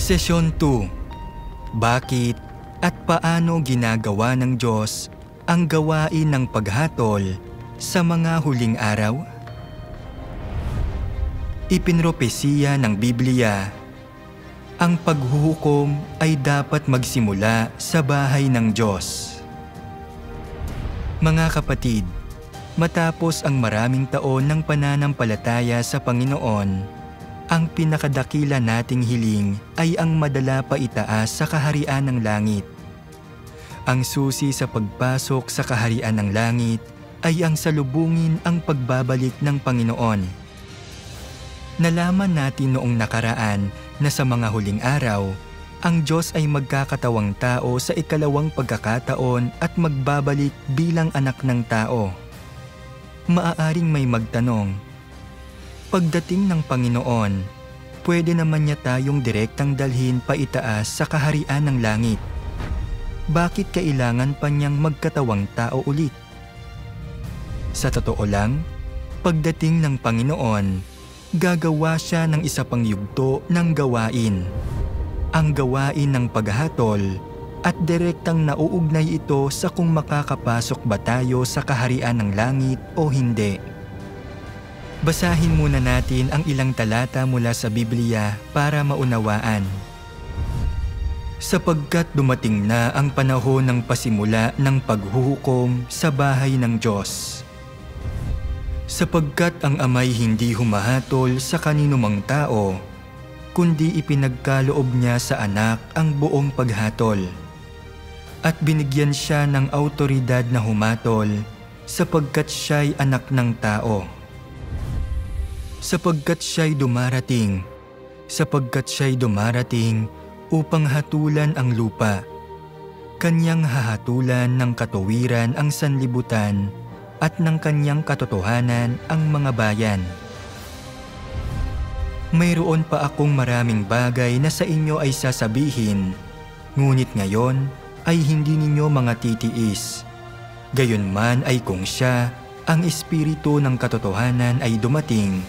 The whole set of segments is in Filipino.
Sesyon 2. Bakit at paano ginagawa ng Diyos ang gawain ng paghatol sa mga huling araw? Ipinropesiya ng Biblia, ang paghuhukom ay dapat magsimula sa bahay ng Diyos. Mga kapatid, matapos ang maraming taon ng pananampalataya sa Panginoon, ang pinakadakila nating hiling ay ang madala pa itaas sa kaharian ng langit. Ang susi sa pagpasok sa kaharian ng langit ay ang salubungin ang pagbabalik ng Panginoon. Nalaman natin noong nakaraan na sa mga huling araw, ang Diyos ay magkakatawang tao sa ikalawang pagkakataon at magbabalik bilang anak ng tao. Maaaring may magtanong, pagdating ng Panginoon, pwede naman niya tayong direktang dalhin pa itaas sa kaharian ng langit. Bakit kailangan pa niyang magkatawang tao ulit? Sa totoo lang, pagdating ng Panginoon, gagawa siya ng isa pang yugto ng gawain. Ang gawain ng paghatol at direktang nauugnay ito sa kung makakapasok ba tayo sa kaharian ng langit o hindi. Basahin muna natin ang ilang talata mula sa Biblia para maunawaan. Sapagkat dumating na ang panahon ng pasimula ng paghuhukom sa bahay ng Diyos. Sapagkat ang Ama'y hindi humahatol sa kaninumang tao, kundi ipinagkaloob niya sa anak ang buong paghatol. At binigyan siya ng awtoridad na humatol sapagkat siya'y anak ng tao. Sapagkat siya'y dumarating upang hatulan ang lupa. Kanyang hahatulan ng katuwiran ang sanlibutan at ng kanyang katotohanan ang mga bayan. Mayroon pa akong maraming bagay na sa inyo ay sasabihin, ngunit ngayon ay hindi ninyo mga titiis. Gayunman ay kung siya, ang Espiritu ng katotohanan ay dumating,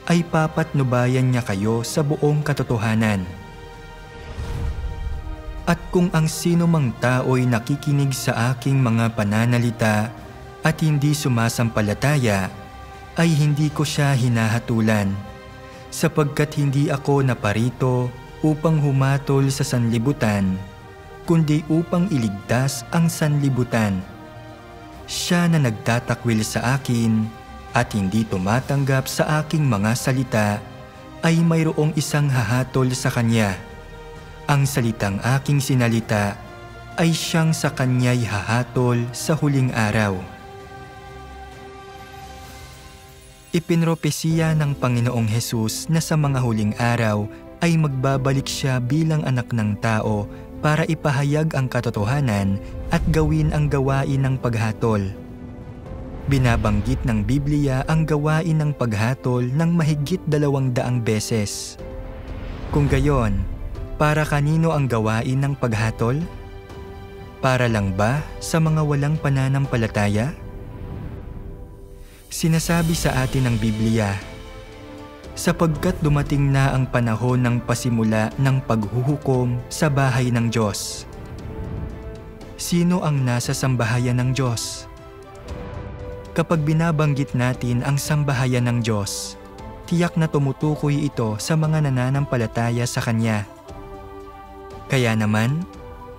ay papatnubayan niya kayo sa buong katotohanan. At kung ang sino mang tao'y nakikinig sa aking mga pananalita at hindi sumasampalataya, ay hindi ko siya hinahatulan, sapagkat hindi ako naparito upang humatol sa sanlibutan, kundi upang iligtas ang sanlibutan. Siya na nagtatakwil sa akin at hindi tumatanggap sa aking mga salita, ay mayroong isang hahatol sa kanya. Ang salitang aking sinalita ay siyang sa kanya'y hahatol sa huling araw. Ipinropesiya ng Panginoong Hesus na sa mga huling araw ay magbabalik siya bilang anak ng tao para ipahayag ang katotohanan at gawin ang gawain ng paghatol. Binabanggit ng Biblia ang gawain ng paghatol ng mahigit 200 beses. Kung gayon, para kanino ang gawain ng paghatol? Para lang ba sa mga walang pananampalataya? Sinasabi sa atin ng Biblia, sapagkat dumating na ang panahon ng pasimula ng paghuhukom sa bahay ng Diyos. Sino ang nasa sambahayan ng Diyos? Kapag binabanggit natin ang sambahayan ng Diyos, tiyak na tumutukoy ito sa mga nananampalataya sa Kanya. Kaya naman,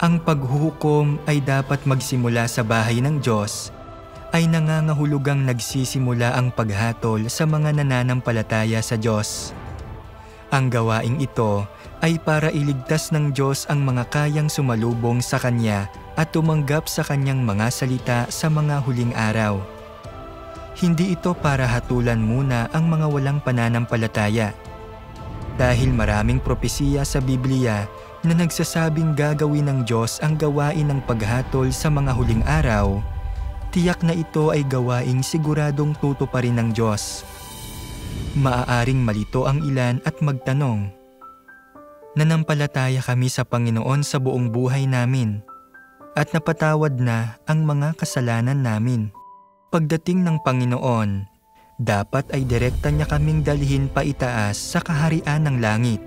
ang paghuhukom ay dapat magsimula sa bahay ng Diyos, ay nangangahulugang nagsisimula ang paghatol sa mga nananampalataya sa Diyos. Ang gawaing ito ay para iligtas ng Diyos ang mga kayang sumalubong sa Kanya at tumanggap sa Kanyang mga salita sa mga huling araw. Hindi ito para hatulan muna ang mga walang pananampalataya. Dahil maraming propesiya sa Biblia na nagsasabing gagawin ng Diyos ang gawain ng paghatol sa mga huling araw, tiyak na ito ay gawaing siguradong tutuparin ng Diyos. Maaaring malito ang ilan at magtanong, nanampalataya kami sa Panginoon sa buong buhay namin at napatawad na ang mga kasalanan namin. Pagdating ng Panginoon, dapat ay direkta niya kaming dalhin pa itaas sa kaharian ng langit.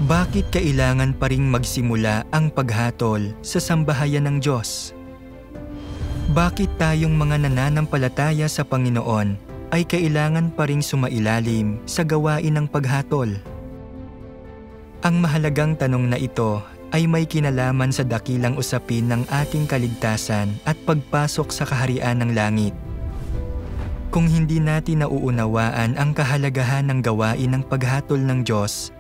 Bakit kailangan pa ring magsimula ang paghatol sa sambahayan ng Diyos? Bakit tayong mga nananampalataya sa Panginoon ay kailangan pa ring sumailalim sa gawain ng paghatol? Ang mahalagang tanong na ito ay may kinalaman sa dakilang usapin ng ating kaligtasan at pagpasok sa kaharian ng langit. Kung hindi natin nauunawaan ang kahalagahan ng gawain ng paghatol ng Diyos,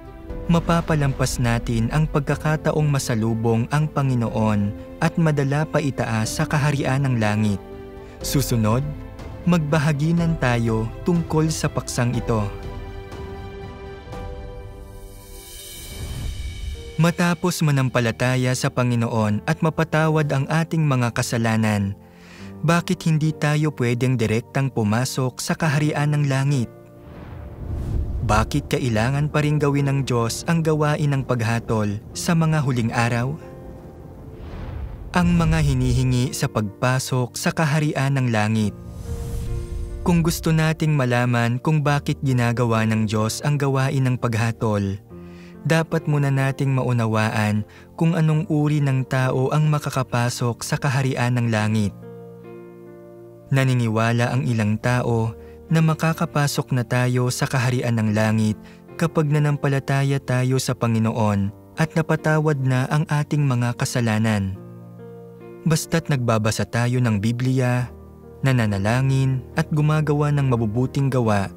mapapalampas natin ang pagkakataong masalubong ang Panginoon at madala pa itaas sa kaharian ng langit. Susunod, magbahaginan tayo tungkol sa paksang ito. Matapos manampalataya sa Panginoon at mapatawad ang ating mga kasalanan, bakit hindi tayo pwedeng direktang pumasok sa kaharian ng langit? Bakit kailangan pa rin gawin ng Diyos ang gawain ng paghatol sa mga huling araw? Ang mga hinihingi sa pagpasok sa kaharian ng langit. Kung gusto nating malaman kung bakit ginagawa ng Diyos ang gawain ng paghatol, dapat muna nating maunawaan kung anong uri ng tao ang makakapasok sa kaharian ng langit. Naniniwala ang ilang tao na makakapasok na tayo sa kaharian ng langit kapag nanampalataya tayo sa Panginoon at napatawad na ang ating mga kasalanan. Basta't nagbabasa tayo ng Biblia, nananalangin at gumagawa ng mabubuting gawa,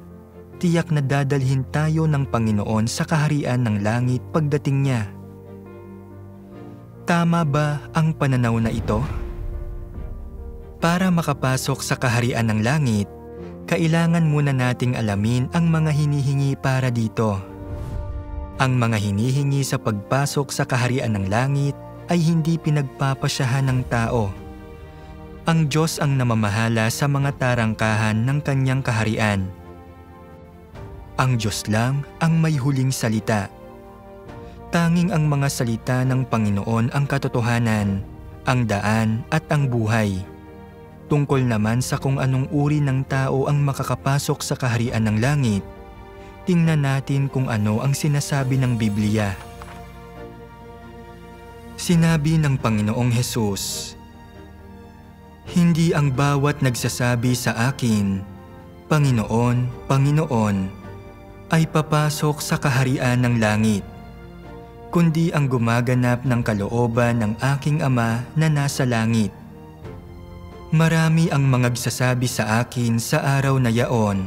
tiyak na dadalhin tayo ng Panginoon sa kaharian ng langit pagdating niya. Tama ba ang pananaw na ito? Para makapasok sa kaharian ng langit, kailangan muna nating alamin ang mga hinihingi para dito. Ang mga hinihingi sa pagpasok sa kaharian ng langit ay hindi pinagpapasyahan ng tao. Ang Diyos ang namamahala sa mga tarangkahan ng kanyang kaharian. Ang Diyos lang ang may huling salita. Tanging ang mga salita ng Panginoon ang katotohanan, ang daan at ang buhay. Tungkol naman sa kung anong uri ng tao ang makakapasok sa kaharian ng langit, tingnan natin kung ano ang sinasabi ng Biblia. Sinabi ng Panginoong Hesus, "Hindi ang bawat nagsasabi sa akin, 'Panginoon, Panginoon,' ay papasok sa kaharian ng langit, kundi ang gumaganap ng kalooban ng aking Ama na nasa langit. Marami ang magsasabi sa akin sa araw na yaon,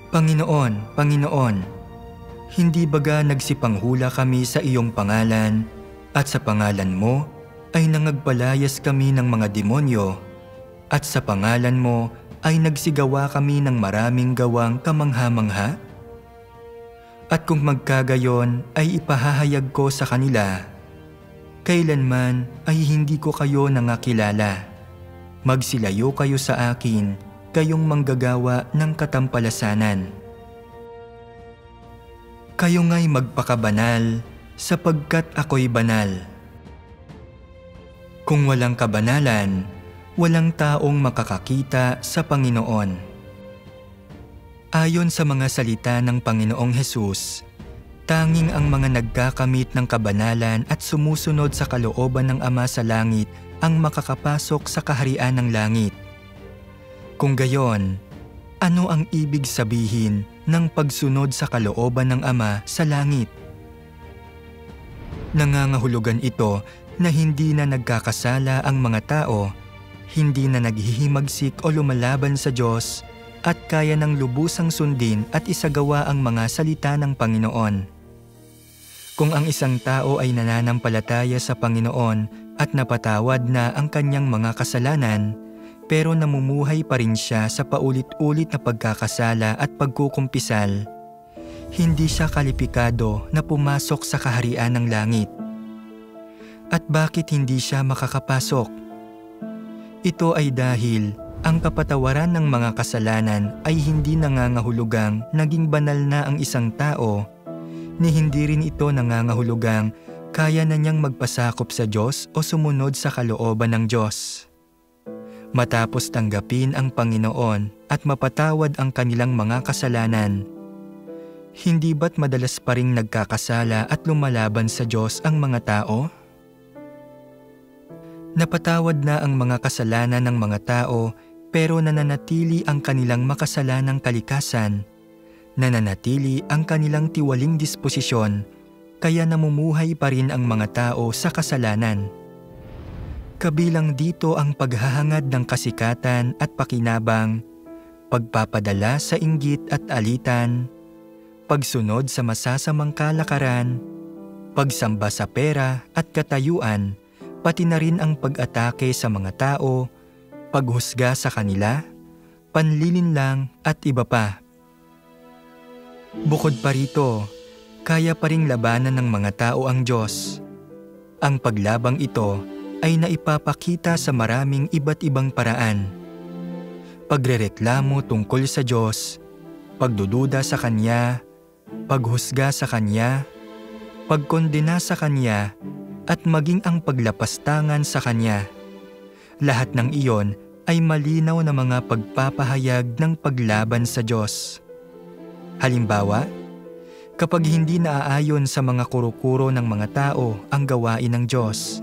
'Panginoon, Panginoon, hindi baga nagsipanghula kami sa iyong pangalan, at sa pangalan mo ay nangagpalayas kami ng mga demonyo, at sa pangalan mo ay nagsigawa kami ng maraming gawang kamangha-mangha?' At kung magkagayon ay ipahahayag ko sa kanila, 'Kailanman ay hindi ko kayo nangakilala. Magsilayo kayo sa akin, kayong manggagawa ng katampalasanan.' Kayo nga'y magpakabanal, sapagkat ako'y banal. Kung walang kabanalan, walang taong makakakita sa Panginoon." Ayon sa mga salita ng Panginoong Hesus, tanging ang mga nagkakamit ng kabanalan at sumusunod sa kalooban ng Ama sa langit ang makakapasok sa kaharian ng langit. Kung gayon, ano ang ibig sabihin ng pagsunod sa kalooban ng Ama sa langit? Nangangahulugan ito na hindi na nagkakasala ang mga tao, hindi na naghihimagsik o lumalaban sa Diyos, at kaya ng lubusang sundin at isagawa ang mga salita ng Panginoon. Kung ang isang tao ay nananampalataya sa Panginoon at napatawad na ang kanyang mga kasalanan, pero namumuhay pa rin siya sa paulit-ulit na pagkakasala at pagkukumpisal, hindi siya kalipikado na pumasok sa kaharian ng langit. At bakit hindi siya makakapasok? Ito ay dahil ang kapatawaran ng mga kasalanan ay hindi nangangahulugang naging banal na ang isang tao, ni hindi rin ito nangangahulugang kaya na niyang magpasakop sa Diyos o sumunod sa kalooban ng Diyos. Matapos tanggapin ang Panginoon at mapatawad ang kanilang mga kasalanan, Hindi ba't madalas pa ring nagkakasala at lumalaban sa Diyos ang mga tao? Napatawad na ang mga kasalanan ng mga tao pero nananatili ang kanilang makasalanang kalikasan. Nananatili ang kanilang tiwaling disposisyon kaya namumuhay pa rin ang mga tao sa kasalanan. Kabilang dito ang paghahangad ng kasikatan at pakinabang, pagpapadala sa inggit at alitan, pagsunod sa masasamang kalakaran, pagsamba sa pera at katayuan, pati na rin ang pag-atake sa mga tao, paghusga sa kanila, panlilinlang at iba pa. Bukod pa rito, kaya pa ring labanan ng mga tao ang Diyos. Ang paglabang ito ay naipapakita sa maraming iba't ibang paraan. Pagrereklamo tungkol sa Diyos, pagdududa sa Kanya, paghusga sa Kanya, pagkondena sa Kanya, at maging ang paglapastangan sa Kanya. Lahat ng iyon ay malinaw na mga pagpapahayag ng paglaban sa Diyos. Halimbawa, kapag hindi naaayon sa mga kuro-kuro ng mga tao ang gawain ng Diyos,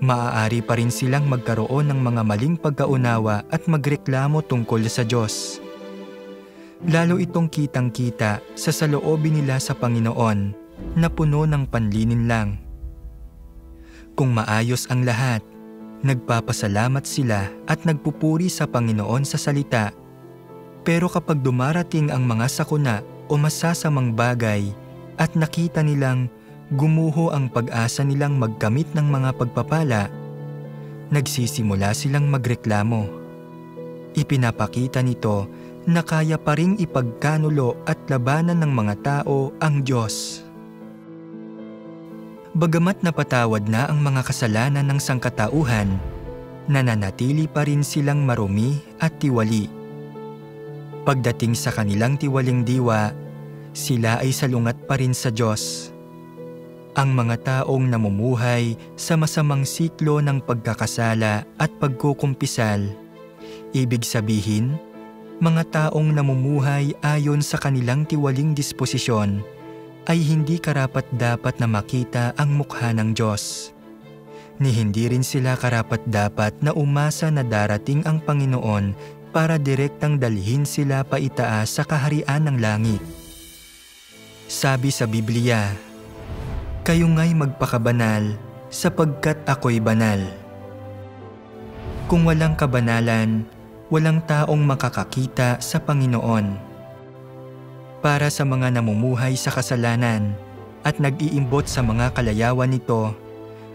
maaari pa rin silang magkaroon ng mga maling pagkaunawa at magreklamo tungkol sa Diyos. Lalo itong kitang-kita sa saloobin nila sa Panginoon na puno ng panlilinlang. Kung maayos ang lahat, nagpapasalamat sila at nagpupuri sa Panginoon sa salita. Pero kapag dumarating ang mga sakuna o masasamang bagay at nakita nilang gumuho ang pag-asa nilang magkamit ng mga pagpapala, nagsisimula silang magreklamo. Ipinapakita nito na kaya pa ring ipagkanulo at labanan ng mga tao ang Diyos. Bagamat napatawad na ang mga kasalanan ng sangkatauhan, nananatili pa rin silang marumi at tiwali. Pagdating sa kanilang tiwaling diwa, sila ay salungat pa rin sa Diyos. Ang mga taong namumuhay sa masamang siklo ng pagkakasala at pagkukumpisal, ibig sabihin, mga taong namumuhay ayon sa kanilang tiwaling disposisyon, ay hindi karapat-dapat na makita ang mukha ng Diyos. Ni hindi rin sila karapat-dapat na umasa na darating ang Panginoon para direktang dalhin sila paitaas sa kaharian ng langit. Sabi sa Biblia, "Kayo nga'y magpakabanal sapagkat ako'y banal." Kung walang kabanalan, walang taong makakakita sa Panginoon. Para sa mga namumuhay sa kasalanan at nag-iimbot sa mga kalayawan nito,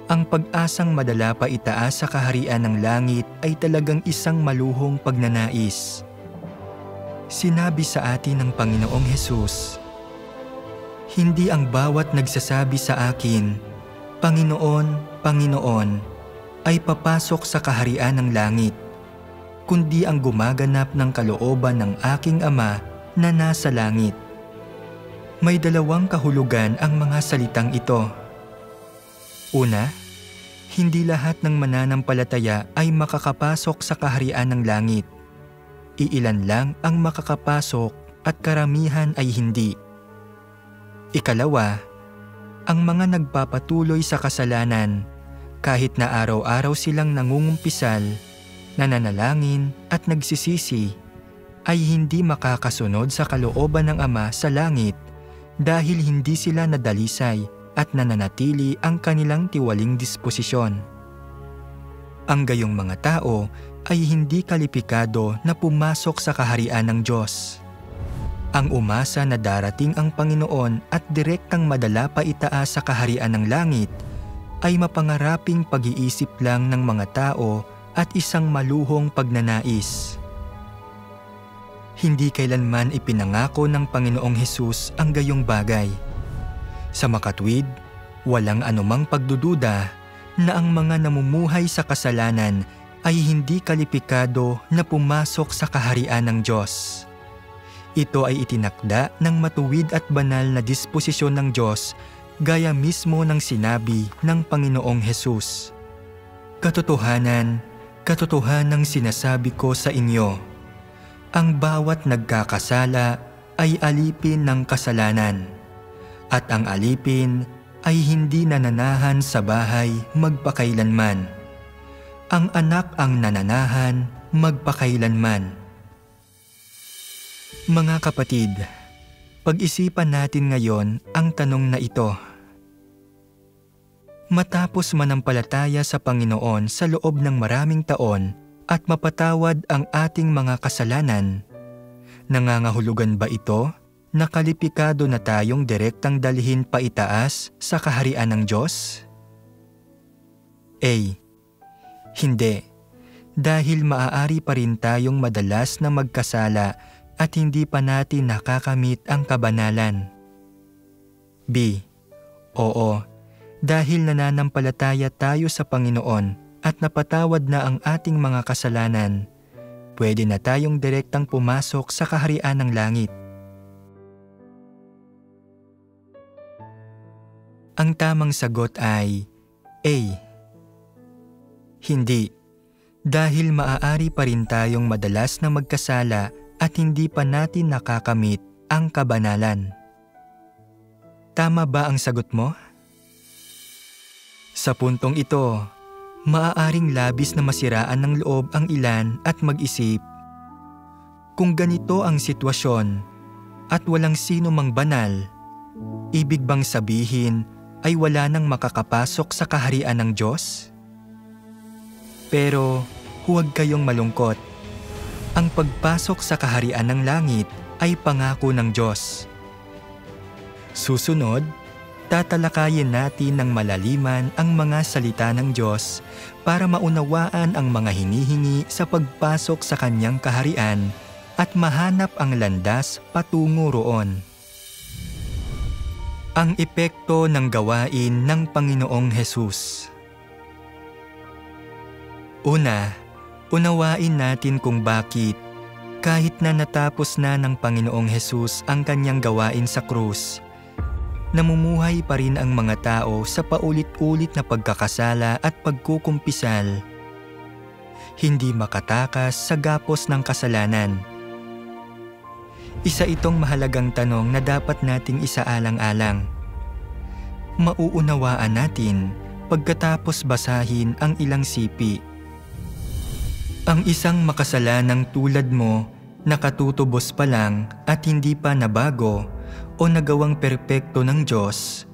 ang pag-asang madala pa itaas sa kaharian ng langit ay talagang isang maluhong pagnanais. Sinabi sa atin ng Panginoong Hesus, "Hindi ang bawat nagsasabi sa akin, 'Panginoon, Panginoon,' ay papasok sa kaharian ng langit, kundi ang gumaganap ng kalooban ng aking Ama na nasa langit." May dalawang kahulugan ang mga salitang ito. Una, hindi lahat ng mananampalataya ay makakapasok sa kaharian ng langit. Iilan lang ang makakapasok at karamihan ay hindi. Ikalawa, ang mga nagpapatuloy sa kasalanan, kahit na araw-araw silang nangungumpisal, nananalangin at nagsisisi, ay hindi makakasunod sa kalooban ng Ama sa langit dahil hindi sila nadalisay at nananatili ang kanilang tiwaling disposisyon. Ang gayong mga tao ay hindi kalipikado na pumasok sa kaharian ng Diyos. Ang umasa na darating ang Panginoon at direktang madala pa itaas sa kaharian ng langit ay mapangaraping pag-iisip lang ng mga tao at isang maluhong pagnanais. Hindi kailanman ipinangako ng Panginoong Hesus ang gayong bagay. Sa makatwid, walang anumang pagdududa na ang mga namumuhay sa kasalanan ay hindi kalipikado na pumasok sa kaharian ng Diyos. Ito ay itinakda ng matuwid at banal na disposisyon ng Diyos gaya mismo ng sinabi ng Panginoong Hesus. Katotohanan sinasabi ko sa inyo, ang bawat nagkakasala ay alipin ng kasalanan, at ang alipin ay hindi nananahan sa bahay magpakailanman. Ang anak ang nananahan magpakailanman. Mga kapatid, pag-isipan natin ngayon ang tanong na ito. Matapos manampalataya sa Panginoon sa loob ng maraming taon at mapatawad ang ating mga kasalanan, nangangahulugan ba ito na kalipikado na tayong direktang dalhin paitaas sa kaharian ng Diyos? A. Hindi, dahil maaari pa rin tayong madalas na magkasala at hindi pa natin nakakamit ang kabanalan. B. Oo, dahil nananampalataya tayo sa Panginoon at napatawad na ang ating mga kasalanan, pwede na tayong direktang pumasok sa kaharian ng langit. Ang tamang sagot ay A. Hindi, dahil maaari pa rin tayong madalas na magkasala at hindi pa natin nakakamit ang kabanalan. Tama ba ang sagot mo? Sa puntong ito, maaaring labis na masiraan ng loob ang ilan at mag-isip, kung ganito ang sitwasyon at walang sino mang banal, ibig bang sabihin ay wala nang makakapasok sa kaharian ng Diyos? Pero huwag kayong malungkot. Ang pagpasok sa kaharian ng langit ay pangako ng Diyos. Susunod, tatalakayin natin ng malaliman ang mga salita ng Diyos para maunawaan ang mga hinihingi sa pagpasok sa Kanyang kaharian at mahanap ang landas patungo roon. Ang epekto ng gawain ng Panginoong Hesus. Una, unawain natin kung bakit kahit na natapos na ng Panginoong Hesus ang Kanyang gawain sa krus, namumuhay pa rin ang mga tao sa paulit-ulit na pagkakasala at pagkukumpisal. Hindi makatakas sa gapos ng kasalanan. Isa itong mahalagang tanong na dapat nating isaalang-alang. Mauunawaan natin pagkatapos basahin ang ilang sipi. Ang isang makasalanang tulad mo, nakatutubos pa lang at hindi pa nabago o nagawang perpekto ng Diyos,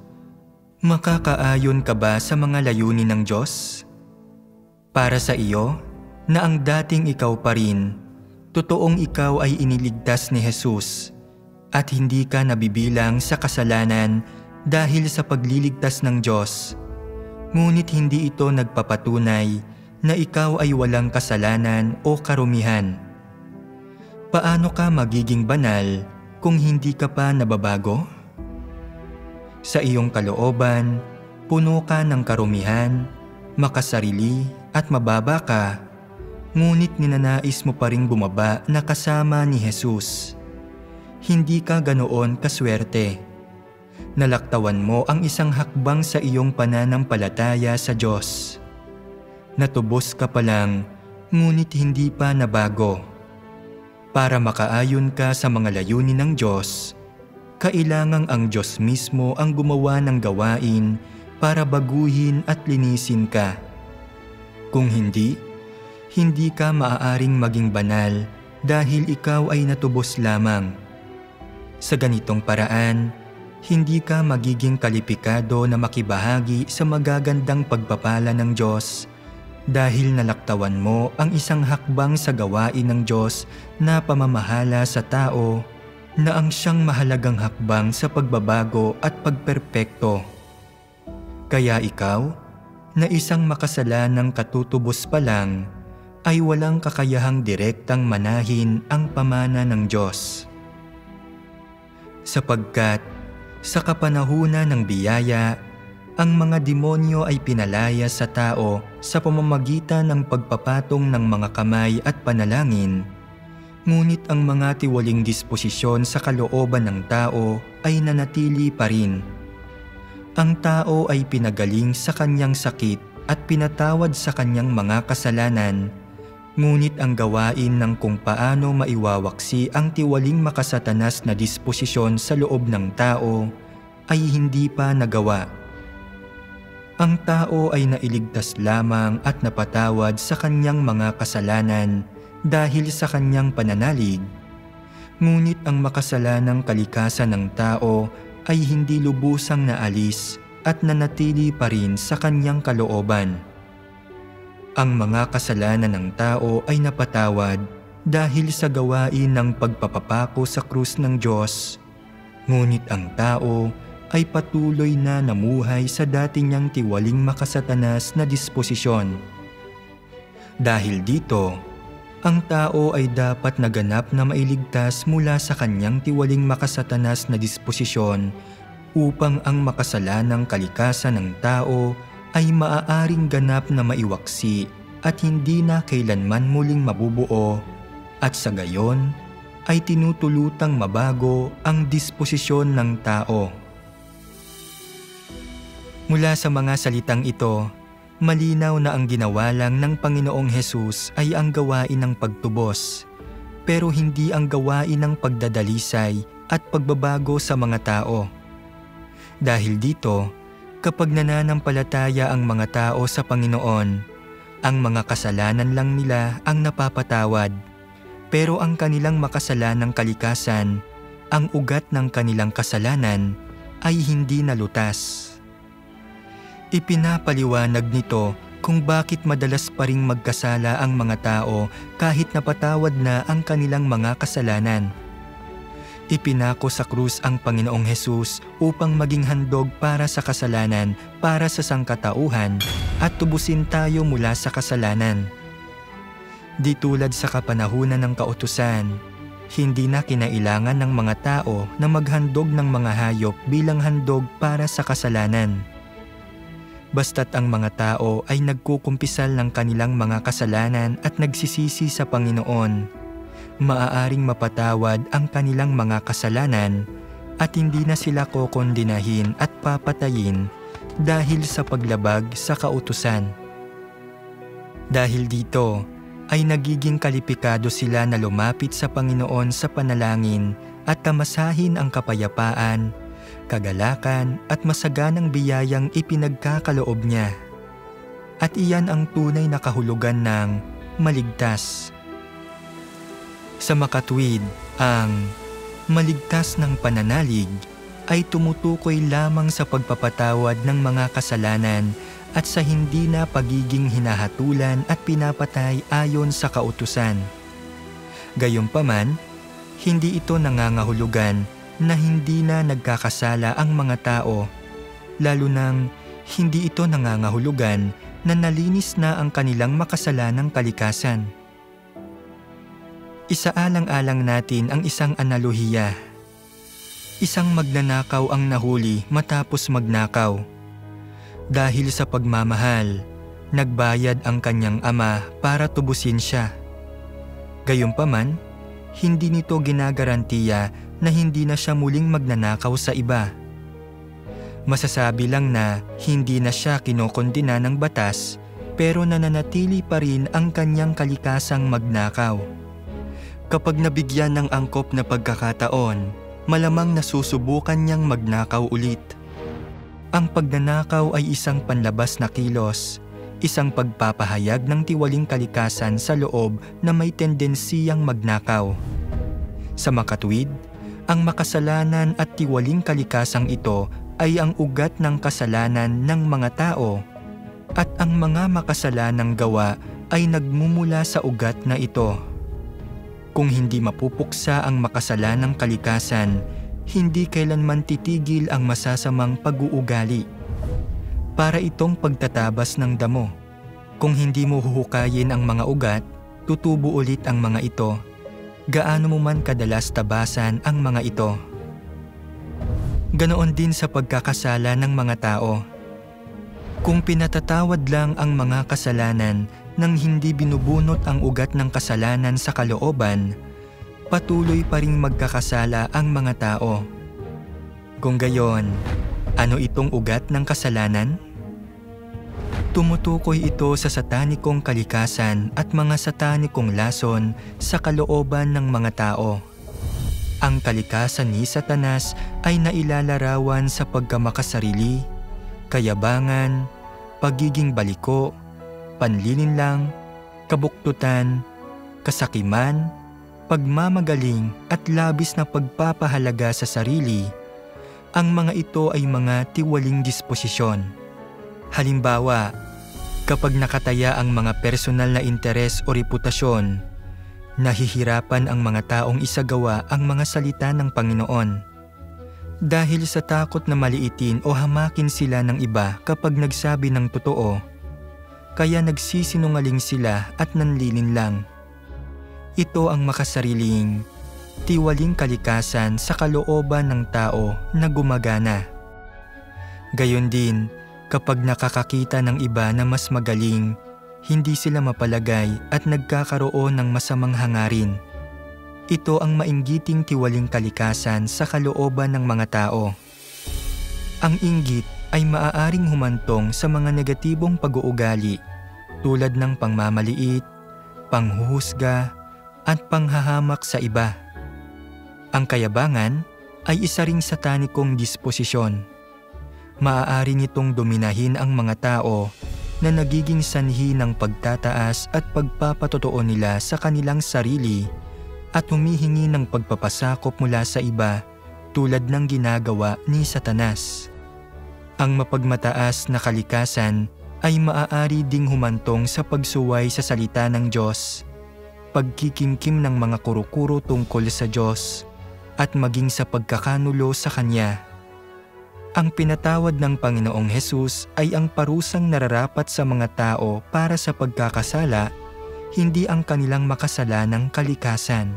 makakaayon ka ba sa mga layunin ng Diyos? Para sa iyo, na ang dating ikaw pa rin, totoong ikaw ay iniligtas ni Jesus at hindi ka nabibilang sa kasalanan dahil sa pagliligtas ng Diyos, ngunit hindi ito nagpapatunay na ikaw ay walang kasalanan o karumihan. Paano ka magiging banal kung hindi ka pa nababago? Sa iyong kalooban, puno ka ng karumihan, makasarili at mababa ka, ngunit ninanais mo pa ring bumaba na kasama ni Jesus. Hindi ka ganoon kaswerte. Nalaktawan mo ang isang hakbang sa iyong pananampalataya sa Diyos. Natubos ka pa lang, ngunit hindi pa nabago. Para makaayon ka sa mga layunin ng Diyos, kailangang ang Diyos mismo ang gumawa ng gawain para baguhin at linisin ka. Kung hindi, hindi ka maaaring maging banal dahil ikaw ay natubos lamang. Sa ganitong paraan, hindi ka magiging kalipikado na makibahagi sa magagandang pagpapala ng Diyos dahil nalaktawan mo ang isang hakbang sa gawain ng Diyos na pamamahala sa tao na ang siyang mahalagang hakbang sa pagbabago at pagperpekto. Kaya ikaw, na isang makasalanang katutubos pa lang, ay walang kakayahang direktang manahin ang pamana ng Diyos. Sapagkat sa kapanahunan ng biyaya, ang mga demonyo ay pinalaya sa tao sa pamamagitan ng pagpapatong ng mga kamay at panalangin, ngunit ang mga tiwaling disposisyon sa kalooban ng tao ay nanatili pa rin. Ang tao ay pinagaling sa kanyang sakit at pinatawad sa kanyang mga kasalanan, Ngunit ang gawain ng kung paano maiwawaksi ang tiwaling makasatanas na disposisyon sa loob ng tao ay hindi pa nagawa. Ang tao ay nailigtas lamang at napatawad sa kanyang mga kasalanan dahil sa kanyang pananalig. Ngunit ang makasalanang kalikasan ng tao ay hindi lubusang naalis at nanatili pa rin sa kanyang kalooban. Ang mga kasalanan ng tao ay napatawad dahil sa gawain ng pagpapapako sa krus ng Diyos. Ngunit ang tao ay patuloy na namuhay sa dati niyang tiwaling makasatanas na disposisyon. Dahil dito, ang tao ay dapat naganap na mailigtas mula sa kanyang tiwaling makasatanas na disposisyon upang ang makasalanang kalikasan ng tao ay maaaring ganap na maiwaksi at hindi na kailanman muling mabubuo at sa gayon ay tinutulutang mabago ang disposisyon ng tao. Mula sa mga salitang ito, malinaw na ang ginawa lang ng Panginoong Hesus ay ang gawain ng pagtubos, pero hindi ang gawain ng pagdadalisay at pagbabago sa mga tao. Dahil dito, kapag nananampalataya ang mga tao sa Panginoon, ang mga kasalanan lang nila ang napapatawad, pero ang kanilang makasalanang kalikasan, ang ugat ng kanilang kasalanan, ay hindi nalutas. Ipinapaliwanag nito kung bakit madalas pa ring magkasala ang mga tao kahit napatawad na ang kanilang mga kasalanan. Ipinako sa krus ang Panginoong Hesus upang maging handog para sa kasalanan, para sa sangkatauhan, at tubusin tayo mula sa kasalanan. Di tulad sa kapanahunan ng kautusan, hindi na kinailangan ng mga tao na maghandog ng mga hayop bilang handog para sa kasalanan. Basta't ang mga tao ay nagkukumpisal ng kanilang mga kasalanan at nagsisisi sa Panginoon, maaaring mapatawad ang kanilang mga kasalanan at hindi na sila kokondinahin at papatayin dahil sa paglabag sa kautusan. Dahil dito ay nagiging kalipikado sila na lumapit sa Panginoon sa panalangin at tamasahin ang kapayapaan, kagalakan at masaganang biyayang ipinagkakaloob niya. At iyan ang tunay na kahulugan ng maligtas. Sa makatwid, ang maligtas ng pananalig ay tumutukoy lamang sa pagpapatawad ng mga kasalanan at sa hindi na pagiging hinahatulan at pinapatay ayon sa kautusan. Gayunpaman, hindi ito nangangahulugan na hindi na nagkakasala ang mga tao, lalo nang hindi ito nangangahulugan na nalinis na ang kanilang makasalanang kalikasan. Isaalang-alang natin ang isang analohiya. Isang magnanakaw ang nahuli matapos magnakaw. Dahil sa pagmamahal, nagbayad ang kanyang ama para tubusin siya. Gayunpaman, hindi nito ginagarantiya na hindi na siya muling magnanakaw sa iba. Masasabi lang na hindi na siya kinokondena ng batas pero nananatili pa rin ang kanyang kalikasang magnakaw. Kapag nabigyan ng angkop na pagkakataon, malamang nasusubukan niyang magnakaw ulit. Ang pagnanakaw ay isang panlabas na kilos, isang pagpapahayag ng tiwaling kalikasan sa loob na may tendensiyang magnakaw. Sa makatwid, ang makasalanan at tiwaling kalikasang ito ay ang ugat ng kasalanan ng mga tao at ang mga makasalanang gawa ay nagmumula sa ugat na ito. Kung hindi mapupuksa ang makasalanang kalikasan, hindi kailanman titigil ang masasamang pag-uugali. Para itong pagtatabas ng damo. Kung hindi mo huhukayin ang mga ugat, tutubo ulit ang mga ito. Gaano mo man kadalas tabasan ang mga ito. Ganoon din sa pagkakasala ng mga tao. Kung pinatatawad lang ang mga kasalanan nang hindi binubunot ang ugat ng kasalanan sa kalooban, patuloy pa ring magkakasala ang mga tao. Kung gayon, ano itong ugat ng kasalanan? Tumutukoy ito sa satanikong kalikasan at mga satanikong lason sa kalooban ng mga tao. Ang kalikasan ni Satanas ay nailalarawan sa pagkamakasarili, kayabangan, pagiging baliko, panlilinlang, kabuktutan, kasakiman, pagmamagaling at labis na pagpapahalaga sa sarili. Ang mga ito ay mga tiwaling disposisyon. Halimbawa, kapag nakataya ang mga personal na interes o reputasyon, nahihirapan ang mga taong isagawa ang mga salita ng Panginoon. Dahil sa takot na maliitin o hamakin sila ng iba kapag nagsabi ng totoo, kaya nagsisinungaling sila at nanlilinlang. Ito ang makasariling, tiwaling kalikasan sa kalooban ng tao na gumagana. Gayon din, kapag nakakakita ng iba na mas magaling, hindi sila mapalagay at nagkakaroon ng masamang hangarin. Ito ang mainggiting tiwaling kalikasan sa kalooban ng mga tao. Ang inggit ay maaaring humantong sa mga negatibong pag-uugali tulad ng pangmamaliit, panghuhusga, at panghahamak sa iba. Ang kayabangan ay isa ring satanikong disposisyon. Maaari nitong dominahin ang mga tao na nagiging sanhi ng pagtataas at pagpapatotoo nila sa kanilang sarili at humihingi ng pagpapasakop mula sa iba tulad ng ginagawa ni Satanas. Ang mapagmataas na kalikasan ay maaari ding humantong sa pagsuway sa salita ng Diyos, pagkikimkim ng mga kuro-kuro tungkol sa Diyos, at maging sa pagkakanulo sa Kanya. Ang pinatawad ng Panginoong Hesus ay ang parusang nararapat sa mga tao para sa pagkakasala, hindi ang kanilang makasalanang kalikasan.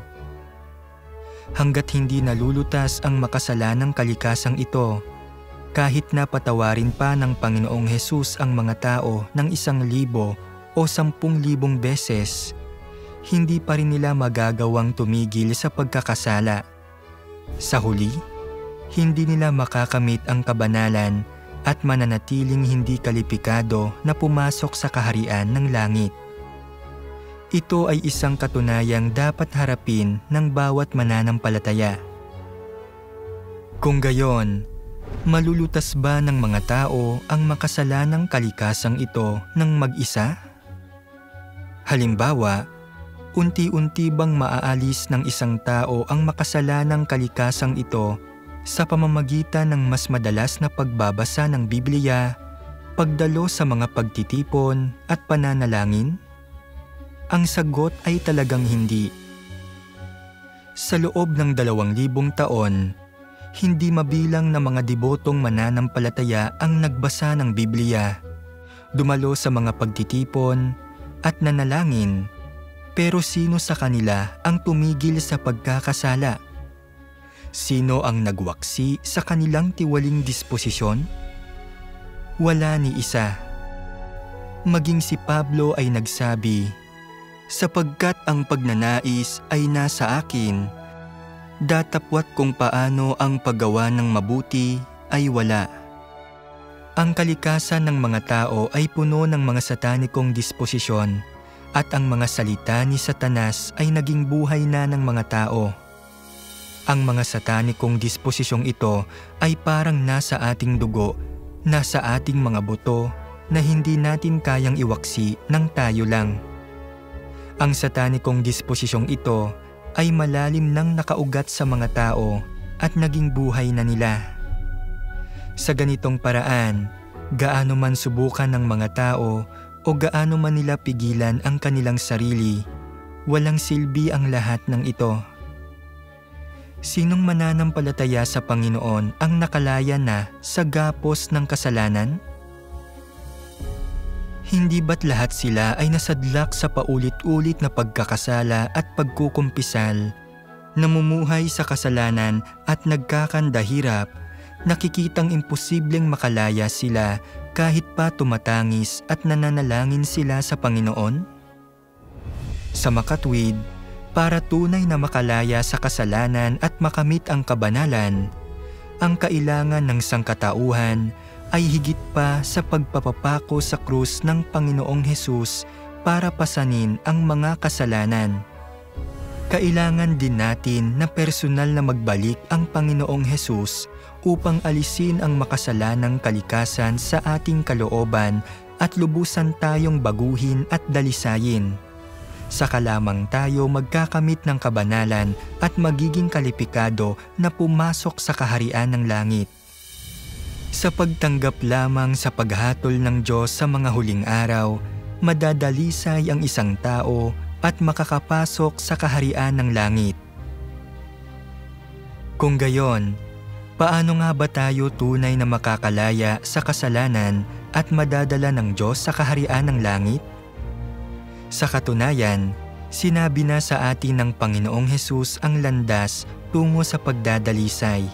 Hanggat hindi nalulutas ang makasalanang kalikasang ito, kahit na patawarin pa ng Panginoong Hesus ang mga tao ng 1,000 o 10,000 beses, hindi pa rin nila magagawang tumigil sa pagkakasala. Sa huli, hindi nila makakamit ang kabanalan at mananatiling hindi kalipikado na pumasok sa kaharian ng langit. Ito ay isang katunayang dapat harapin ng bawat mananampalataya. Kung gayon, malulutas ba ng mga tao ang makasalanang kalikasang ito ng mag-isa? Halimbawa, unti-unti bang maaalis ng isang tao ang makasalanang kalikasang ito sa pamamagitan ng mas madalas na pagbabasa ng Biblia, pagdalo sa mga pagtitipon at pananalangin? Ang sagot ay talagang hindi. Sa loob ng 2,000 taon, hindi mabilang na mga debotong mananampalataya ang nagbasa ng Biblia, dumalo sa mga pagtitipon at nanalangin, pero sino sa kanila ang tumigil sa pagkakasala? Sino ang nagwaksi sa kanilang tiwaling disposisyon? Wala ni isa. Maging si Pablo ay nagsabi, "Sapagkat ang pagnanais ay nasa akin, datapwat kung paano ang paggawa ng mabuti ay wala." Ang kalikasan ng mga tao ay puno ng mga satanikong disposisyon at ang mga salita ni Satanas ay naging buhay na ng mga tao. Ang mga satanikong disposisyong ito ay parang nasa ating dugo, nasa ating mga buto na hindi natin kayang iwaksi ng tayo lang. Ang satanikong disposisyong ito ay malalim nang nakaugat sa mga tao at naging buhay na nila. Sa ganitong paraan, gaano man subukan ng mga tao o gaano man nila pigilan ang kanilang sarili, walang silbi ang lahat ng ito. Sinong mananampalataya sa Panginoon ang nakalaya na sa gapos ng kasalanan? Hindi ba't lahat sila ay nasadlak sa paulit-ulit na pagkakasala at pagkukumpisal, namumuhay sa kasalanan at nagkakandahirap, nakikitang imposibleng makalaya sila kahit pa tumatangis at nananalangin sila sa Panginoon? Sa makatwid, para tunay na makalaya sa kasalanan at makamit ang kabanalan, ang kailangan ng sangkatauhan ay higit pa sa pagpapapako sa krus ng Panginoong Hesus para pasanin ang mga kasalanan. Kailangan din natin na personal na magbalik ang Panginoong Hesus upang alisin ang makasalanang kalikasan sa ating kalooban at lubusan tayong baguhin at dalisayin. Saka lamang tayo magkakamit ng kabanalan at magiging kalipikado na pumasok sa kaharian ng langit. Sa pagtanggap lamang sa paghatol ng Diyos sa mga huling araw, madadalisay ang isang tao at makakapasok sa kaharian ng langit. Kung gayon, paano nga ba tayo tunay na makakalaya sa kasalanan at madadala ng Diyos sa kaharian ng langit? Sa katunayan, sinabi na sa atin ng Panginoong Hesus ang landas tungo sa pagdadalisay.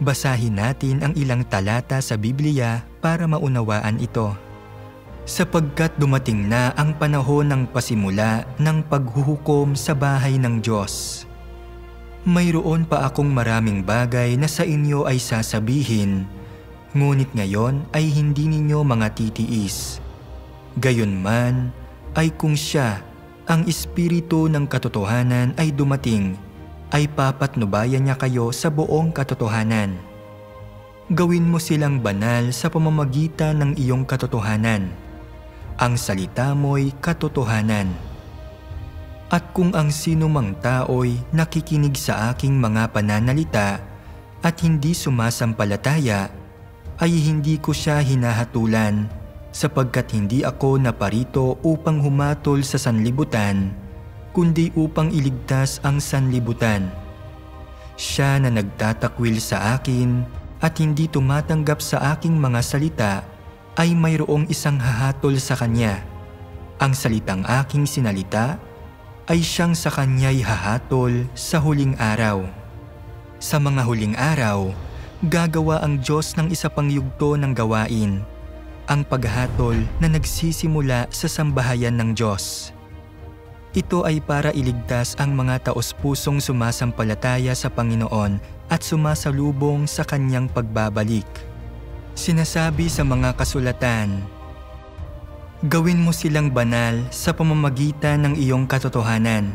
Basahin natin ang ilang talata sa Biblia para maunawaan ito. Sapagkat dumating na ang panahon ng pasimula ng paghuhukom sa bahay ng Diyos. Mayroon pa akong maraming bagay na sa inyo ay sasabihin, ngunit ngayon ay hindi ninyo mga titiis. Gayunman ay kung siya, ang Espiritu ng katotohanan ay dumating, ay papatnubayan niya kayo sa buong katotohanan. Gawin mo silang banal sa pamamagitan ng iyong katotohanan. Ang salita mo'y katotohanan. At kung ang sino mang tao'y nakikinig sa aking mga pananalita at hindi sumasampalataya, ay hindi ko siya hinahatulan, sapagkat hindi ako naparito upang humatol sa sanlibutan, kundi upang iligtas ang sanlibutan. Siya na nagtatakwil sa akin at hindi tumatanggap sa aking mga salita, ay mayroong isang hahatol sa kanya. Ang salitang aking sinalita ay siyang sa kanya'y hahatol sa huling araw. Sa mga huling araw, gagawa ang Diyos ng isa pang yugto ng gawain, ang paghatol na nagsisimula sa sambahayan ng Diyos. Ito ay para iligtas ang mga taos-pusong sumasampalataya sa Panginoon at sumasalubong sa kanyang pagbabalik. Sinasabi sa mga kasulatan, gawin mo silang banal sa pamamagitan ng iyong katotohanan.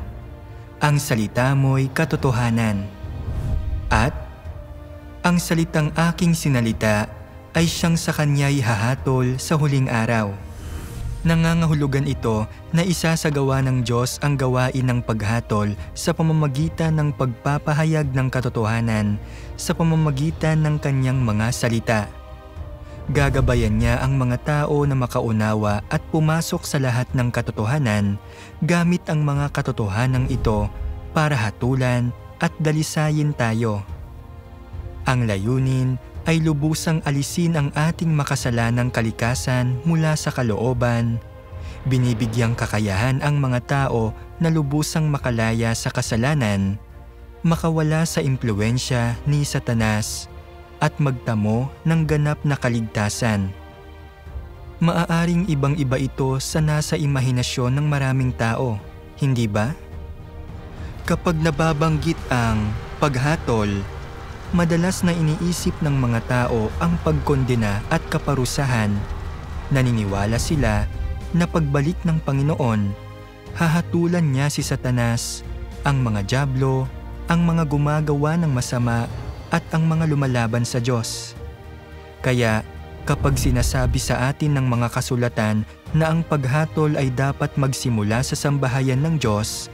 Ang salita mo'y katotohanan. At ang salitang aking sinalita ay siyang sa kanya'y hahatol sa huling araw. Nangangahulugan ito na isasagawa ng Diyos ang gawain ng paghatol sa pamamagitan ng pagpapahayag ng katotohanan sa pamamagitan ng kanyang mga salita. Gagabayan niya ang mga tao na makaunawa at pumasok sa lahat ng katotohanan gamit ang mga katotohanan ito para hatulan at dalisayin tayo. Ang layunin ay lubusang alisin ang ating makasalanang kalikasan mula sa kalooban, binibigyang kakayahan ang mga tao na lubusang makalaya sa kasalanan, makawala sa impluwensya ni Satanas, at magtamo ng ganap na kaligtasan. Maaaring ibang-iba ito sa nasa imahinasyon ng maraming tao, hindi ba? Kapag nababanggit ang paghatol, madalas na iniisip ng mga tao ang pagkondena at kaparusahan. Naniniwala sila na pagbalik ng Panginoon, hahatulan niya si Satanas, ang mga dyablo, ang mga gumagawa ng masama, at ang mga lumalaban sa Diyos. Kaya kapag sinasabi sa atin ng mga kasulatan na ang paghatol ay dapat magsimula sa sambahayan ng Diyos,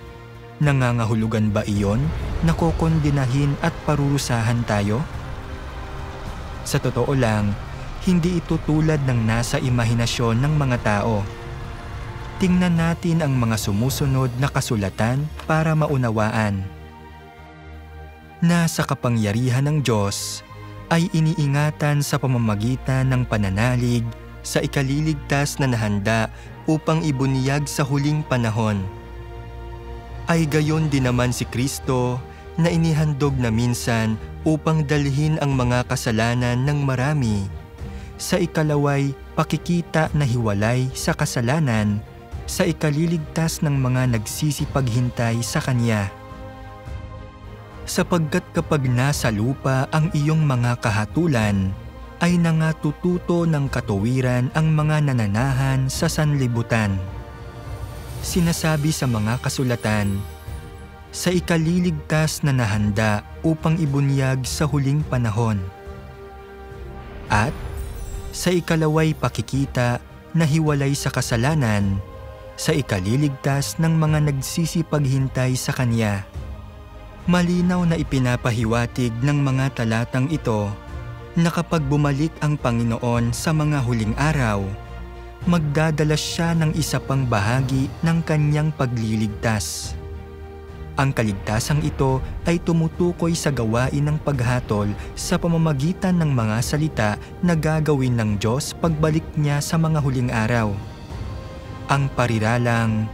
nangangahulugan ba iyon na kokondinahin at parurusahan tayo? Sa totoo lang, hindi ito tulad ng nasa imahinasyon ng mga tao. Tingnan natin ang mga sumusunod na kasulatan para maunawaan. Na sa kapangyarihan ng Diyos ay iniingatan sa pamamagitan ng pananalig sa ikaliligtas na nahanda upang ibunyag sa huling panahon. Ay gayon din naman si Kristo na inihandog na minsan upang dalhin ang mga kasalanan ng marami. Sa ikalaway, pakikita na hiwalay sa kasalanan sa ikaliligtas ng mga nagsisipaghintay sa Kanya. Sapagkat kapag nasa lupa ang iyong mga kahatulan, ay nangatututo ng katuwiran ang mga nananahan sa sanlibutan. Sinasabi sa mga kasulatan, sa ikaliligtas na nahanda upang ibunyag sa huling panahon. At sa ikalaway pakikita na hiwalay sa kasalanan, sa ikaliligtas ng mga nagsisipaghintay sa Kanya. Malinaw na ipinapahiwatig ng mga talatang ito na kapag bumalik ang Panginoon sa mga huling araw, magdadala siya ng isa pang bahagi ng Kanyang pagliligtas. Ang kaligtasang ito ay tumutukoy sa gawain ng paghatol sa pamamagitan ng mga salita na gagawin ng Diyos pagbalik niya sa mga huling araw. Ang pariralang,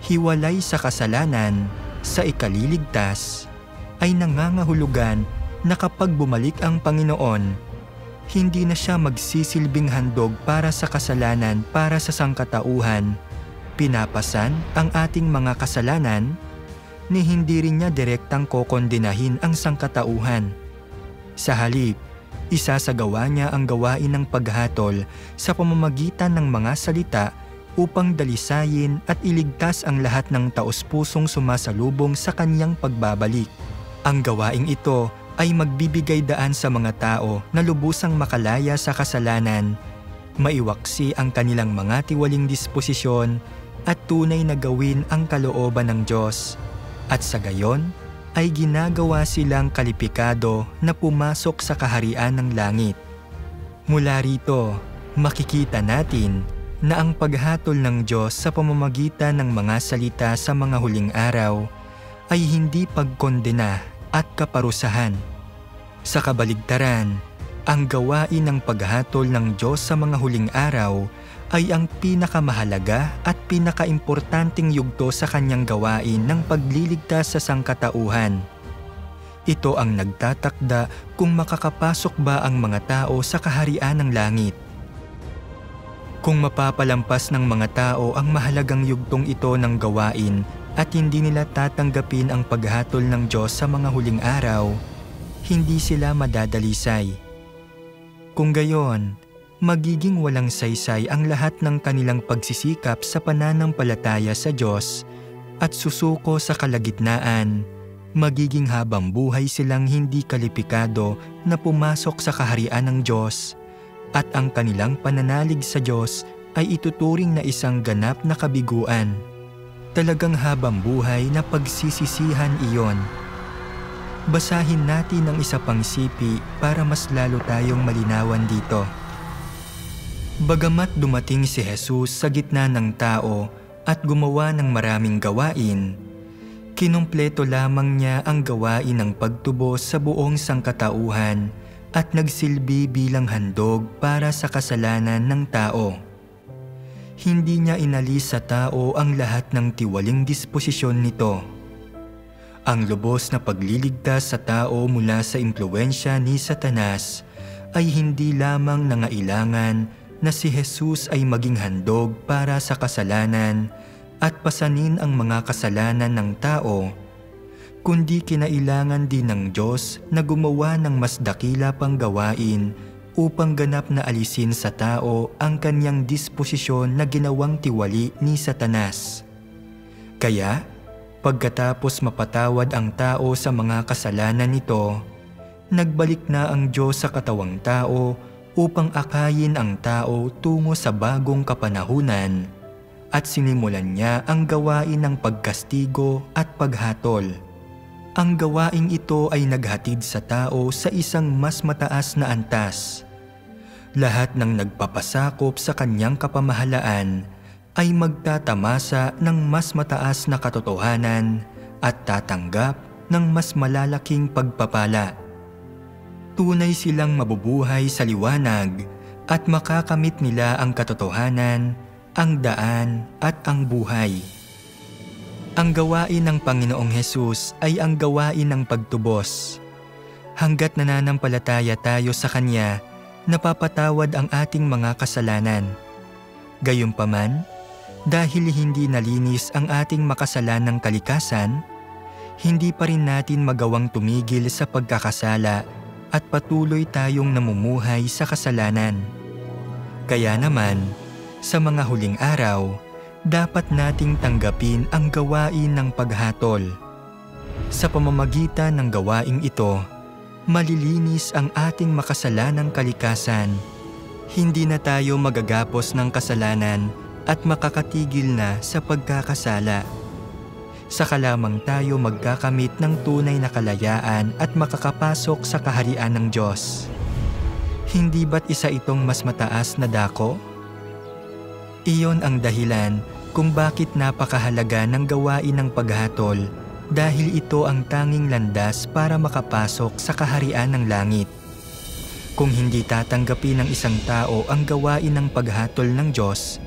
hiwalay sa kasalanan, sa ikaliligtas, ay nangangahulugan na kapag bumalik ang Panginoon, hindi na siya magsisilbing handog para sa kasalanan para sa sangkatauhan, pinapasan ang ating mga kasalanan, ni hindi rin niya direktang kokondenahin ang sangkatauhan. Sa halip, isasagawa niya ang gawain ng paghatol sa pamamagitan ng mga salita upang dalisayin at iligtas ang lahat ng taos-pusong sumasalubong sa kanyang pagbabalik. Ang gawaing ito ay magbibigay daan sa mga tao na lubusang makalaya sa kasalanan, maiwaksi ang kanilang mga tiwaling disposisyon at tunay na gawin ang kalooban ng Diyos. At sa gayon, ay ginagawa silang kalipikado na pumasok sa kaharian ng langit. Mula rito, makikita natin na ang paghatol ng Diyos sa pamamagitan ng mga salita sa mga huling araw ay hindi pagkondena at kaparusahan. Sa kabaligtaran, ang gawain ng paghatol ng Diyos sa mga huling araw ay ang pinakamahalaga at pinakaimportanteng yugto sa kanyang gawain ng pagliligtas sa sangkatauhan. Ito ang nagtatakda kung makakapasok ba ang mga tao sa kaharian ng langit. Kung mapapalampas ng mga tao ang mahalagang yugtong ito ng gawain at hindi nila tatanggapin ang paghatol ng Diyos sa mga huling araw, hindi sila madadalisay. Kung gayon, magiging walang saysay ang lahat ng kanilang pagsisikap sa pananampalataya sa Diyos at susuko sa kalagitnaan, magiging habang buhay silang hindi kalipikado na pumasok sa kaharian ng Diyos at ang kanilang pananalig sa Diyos ay ituturing na isang ganap na kabiguan. Talagang habang buhay na pagsisisihan iyon. Basahin natin ang isa pang sipi para mas lalo tayong malinawan dito. Bagamat dumating si Jesus sa gitna ng tao at gumawa ng maraming gawain, kinumpleto lamang niya ang gawain ng pagtubos sa buong sangkatauhan at nagsilbi bilang handog para sa kasalanan ng tao. Hindi niya inalis sa tao ang lahat ng tiwaling disposisyon nito. Ang lubos na pagliligtas sa tao mula sa impluwensya ni Satanas ay hindi lamang nangailangan na si Jesus ay maging handog para sa kasalanan at pasanin ang mga kasalanan ng tao, kundi kinailangan din ng Diyos na gumawa ng mas dakila pang gawain upang ganap na alisin sa tao ang kanyang disposisyon na ginawang tiwali ni Satanas. Kaya, pagkatapos mapatawad ang tao sa mga kasalanan nito, nagbalik na ang Diyos sa katawang tao upang akayin ang tao tungo sa bagong kapanahunan at sinimulan niya ang gawain ng pagkastigo at paghatol. Ang gawaing ito ay naghatid sa tao sa isang mas mataas na antas. Lahat ng nagpapasakop sa kanyang kapamahalaan ay magtatamasa ng mas mataas na katotohanan at tatanggap ng mas malalaking pagpapala. Tunay silang mabubuhay sa liwanag at makakamit nila ang katotohanan, ang daan at ang buhay. Ang gawain ng Panginoong Hesus ay ang gawain ng pagtubos. Hanggat nananampalataya tayo sa Kanya, napapatawad ang ating mga kasalanan. Gayunpaman, dahil hindi nalinis ang ating makasalanang kalikasan, hindi pa rin natin magawang tumigil sa pagkakasala at patuloy tayong namumuhay sa kasalanan. Kaya naman, sa mga huling araw, dapat nating tanggapin ang gawain ng paghatol. Sa pamamagitan ng gawaing ito, malilinis ang ating makasalanang kalikasan. Hindi na tayo magagapos ng kasalanan at makakatigil na sa pagkakasala. Saka lamang tayo magkakamit ng tunay na kalayaan at makakapasok sa kaharian ng Diyos. Hindi ba't isa itong mas mataas na dako? Iyon ang dahilan kung bakit napakahalaga ng gawain ng paghatol, dahil ito ang tanging landas para makapasok sa kaharian ng langit. Kung hindi tatanggapin ng isang tao ang gawain ng paghatol ng Diyos,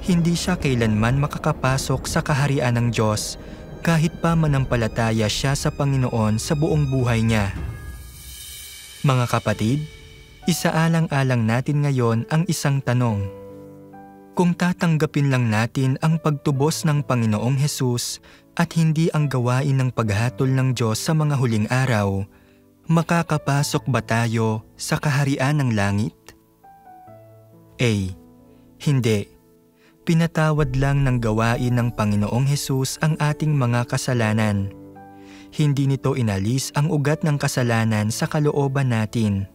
hindi siya kailanman makakapasok sa kaharian ng Diyos kahit pa manampalataya siya sa Panginoon sa buong buhay niya. Mga kapatid, isaalang-alang natin ngayon ang isang tanong. Kung tatanggapin lang natin ang pagtubos ng Panginoong Hesus at hindi ang gawain ng paghatol ng Diyos sa mga huling araw, makakapasok ba tayo sa kaharian ng langit? A. Hindi. Pinatawad lang ng gawain ng Panginoong Hesus ang ating mga kasalanan. Hindi nito inalis ang ugat ng kasalanan sa kalooban natin.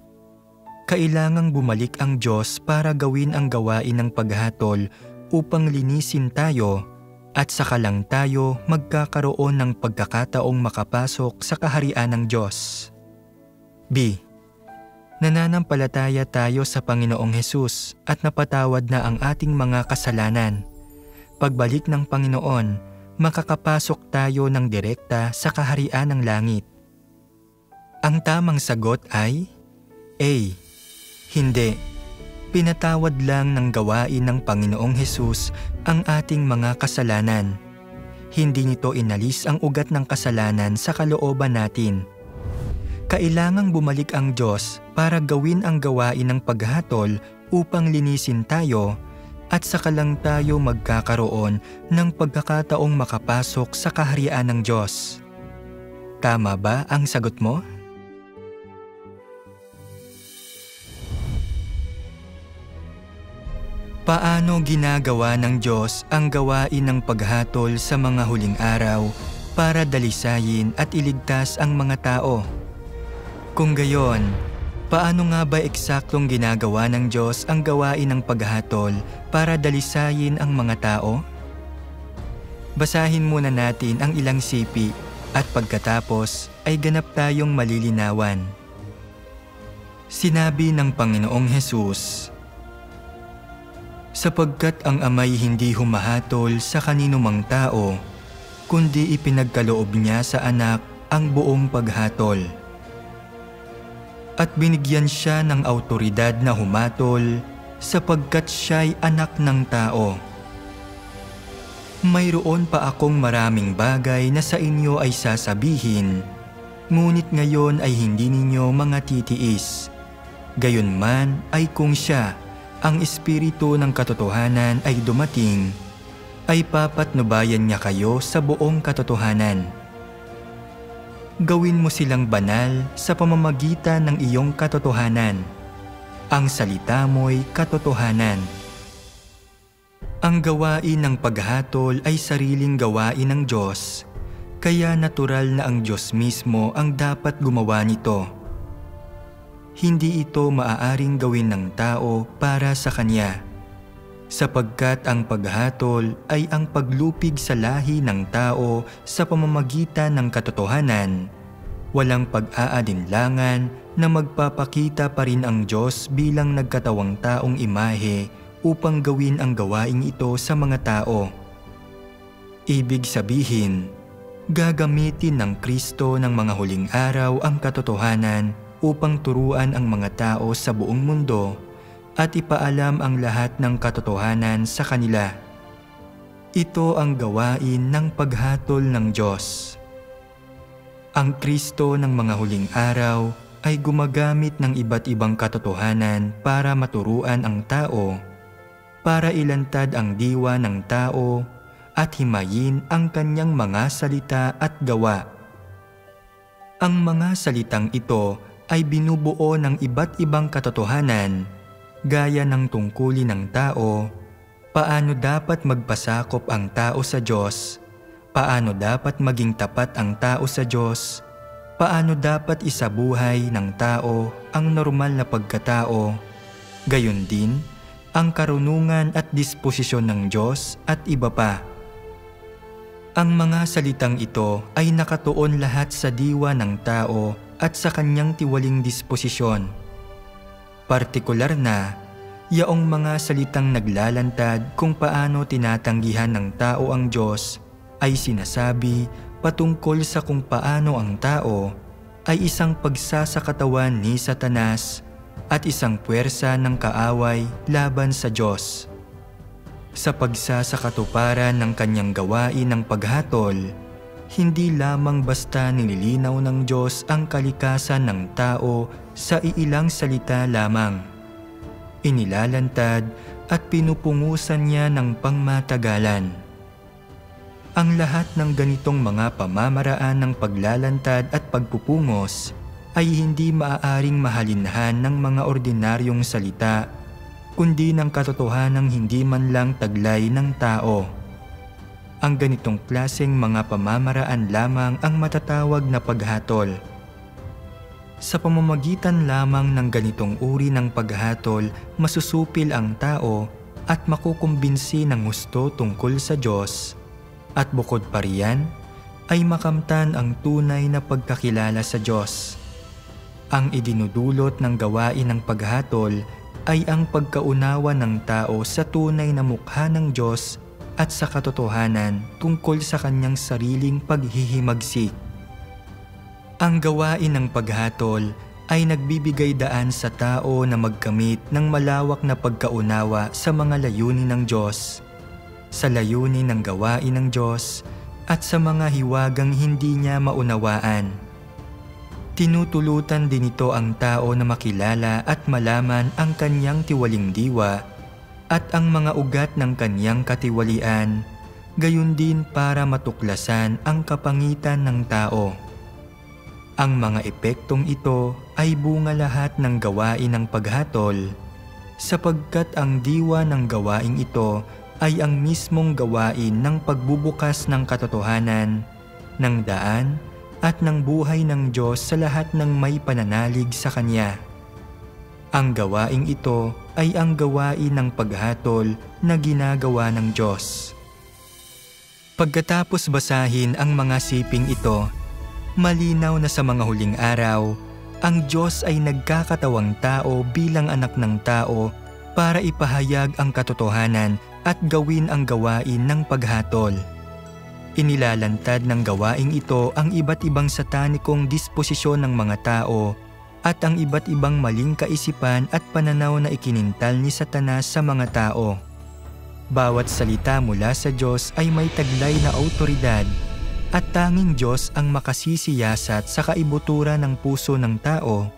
Kailangang bumalik ang Diyos para gawin ang gawain ng paghatol upang linisin tayo at saka lang tayo magkakaroon ng pagkakataong makapasok sa kaharian ng Diyos. B. Nananampalataya tayo sa Panginoong Hesus at napatawad na ang ating mga kasalanan. Pagbalik ng Panginoon, makakapasok tayo ng direkta sa kaharian ng langit. Ang tamang sagot ay A. Hindi. Pinatawad lang ng gawain ng Panginoong Hesus ang ating mga kasalanan. Hindi nito inalis ang ugat ng kasalanan sa kalooban natin. Kailangang bumalik ang Diyos para gawin ang gawain ng paghatol upang linisin tayo at saka lang tayo magkakaroon ng pagkakataong makapasok sa kaharian ng Diyos. Tama ba ang sagot mo? Paano ginagawa ng Diyos ang gawain ng paghatol sa mga huling araw para dalisayin at iligtas ang mga tao? Kung gayon, paano nga ba eksaktong ginagawa ng Diyos ang gawain ng paghatol para dalisayin ang mga tao? Basahin muna natin ang ilang sipi at pagkatapos ay ganap tayong malilinawan. Sinabi ng Panginoong Hesus, sapagkat ang Ama'y hindi humahatol sa kaninumang tao, kundi ipinagkaloob niya sa anak ang buong paghatol. At binigyan siya ng awtoridad na humatol sapagkat siya'y anak ng tao. Mayroon pa akong maraming bagay na sa inyo ay sasabihin, ngunit ngayon ay hindi ninyo mga titiis. Gayunman ay kung siya, ang Espiritu ng katotohanan ay dumating, ay papatnubayan niya kayo sa buong katotohanan. Gawin mo silang banal sa pamamagitan ng iyong katotohanan. Ang salita mo'y katotohanan. Ang gawain ng paghatol ay sariling gawain ng Diyos, kaya natural na ang Diyos mismo ang dapat gumawa nito. Hindi ito maaaring gawin ng tao para sa Kanya, sapagkat ang paghatol ay ang paglupig sa lahi ng tao sa pamamagitan ng katotohanan. Walang pag-aadinlangan na magpapakita pa rin ang Diyos bilang nagkatawang taong imahe upang gawin ang gawain ito sa mga tao. Ibig sabihin, gagamitin ng Kristo ng mga huling araw ang katotohanan upang turuan ang mga tao sa buong mundo at ipaalam ang lahat ng katotohanan sa kanila. Ito ang gawain ng paghatol ng Diyos. Ang Kristo ng mga huling araw ay gumagamit ng iba't ibang katotohanan para maturuan ang tao, para ilantad ang diwa ng tao at himayin ang kanyang mga salita at gawa. Ang mga salitang ito ay binubuo ng iba't ibang katotohanan gaya ng tungkulin ng tao, paano dapat magpasakop ang tao sa Diyos, paano dapat maging tapat ang tao sa Diyos, paano dapat isabuhay ng tao ang normal na pagkatao, gayon din ang karunungan at disposisyon ng Diyos at iba pa. Ang mga salitang ito ay nakatuon lahat sa diwa ng tao at sa kanyang tiwaling disposisyon. Partikular na, yaong mga salitang naglalantad kung paano tinatanggihan ng tao ang Diyos ay sinasabi patungkol sa kung paano ang tao ay isang pagsasakatawan ni Satanas at isang puwersa ng kaaway laban sa Diyos. Sa pagsasakatuparan ng kanyang gawain ng paghatol, hindi lamang basta nililinaw ng Diyos ang kalikasan ng tao sa iilang salita lamang. Inilalantad at pinupungusan niya ng pangmatagalan. Ang lahat ng ganitong mga pamamaraan ng paglalantad at pagpupungos ay hindi maaaring mahalinhan ng mga ordinaryong salita, kundi ng katotohanang hindi man lang taglay ng tao. Ang ganitong klaseng mga pamamaraan lamang ang matatawag na paghatol. Sa pamamagitan lamang ng ganitong uri ng paghatol, masusupil ang tao at makukumbinsi ng gusto tungkol sa Diyos. At bukod pa riyan, ay makamtan ang tunay na pagkakilala sa Diyos. Ang idinudulot ng gawain ng paghatol ay ang pagkaunawa ng tao sa tunay na mukha ng Diyos at sa katotohanan tungkol sa kanyang sariling paghihimagsik. Ang gawain ng paghatol ay nagbibigay daan sa tao na magkamit ng malawak na pagkaunawa sa mga layunin ng Diyos, sa layunin ng gawain ng Diyos at sa mga hiwagang hindi niya maunawaan. Tinutulutan din ito ang tao na makilala at malaman ang kanyang tiwaling diwa at ang mga ugat ng kanyang katiwalian, gayon din para matuklasan ang kapangitan ng tao. Ang mga epektong ito ay bunga lahat ng gawain ng paghatol, sapagkat ang diwa ng gawaing ito ay ang mismong gawain ng pagbubukas ng katotohanan, ng daan, at ng buhay ng Diyos sa lahat ng may pananalig sa Kanya. Ang gawaing ito ay ang gawain ng paghatol na ginagawa ng Diyos. Pagkatapos basahin ang mga siping ito, malinaw na sa mga huling araw, ang Diyos ay nagkakatawang tao bilang anak ng tao para ipahayag ang katotohanan at gawin ang gawain ng paghatol. Inilalantad ng gawaing ito ang iba't ibang satanikong disposisyon ng mga tao at ang iba't ibang maling kaisipan at pananaw na ikinintal ni Satanas sa mga tao. Bawat salita mula sa Diyos ay may taglay na awtoridad at tanging Diyos ang makasisiyasat sa kaibuturan ng puso ng tao.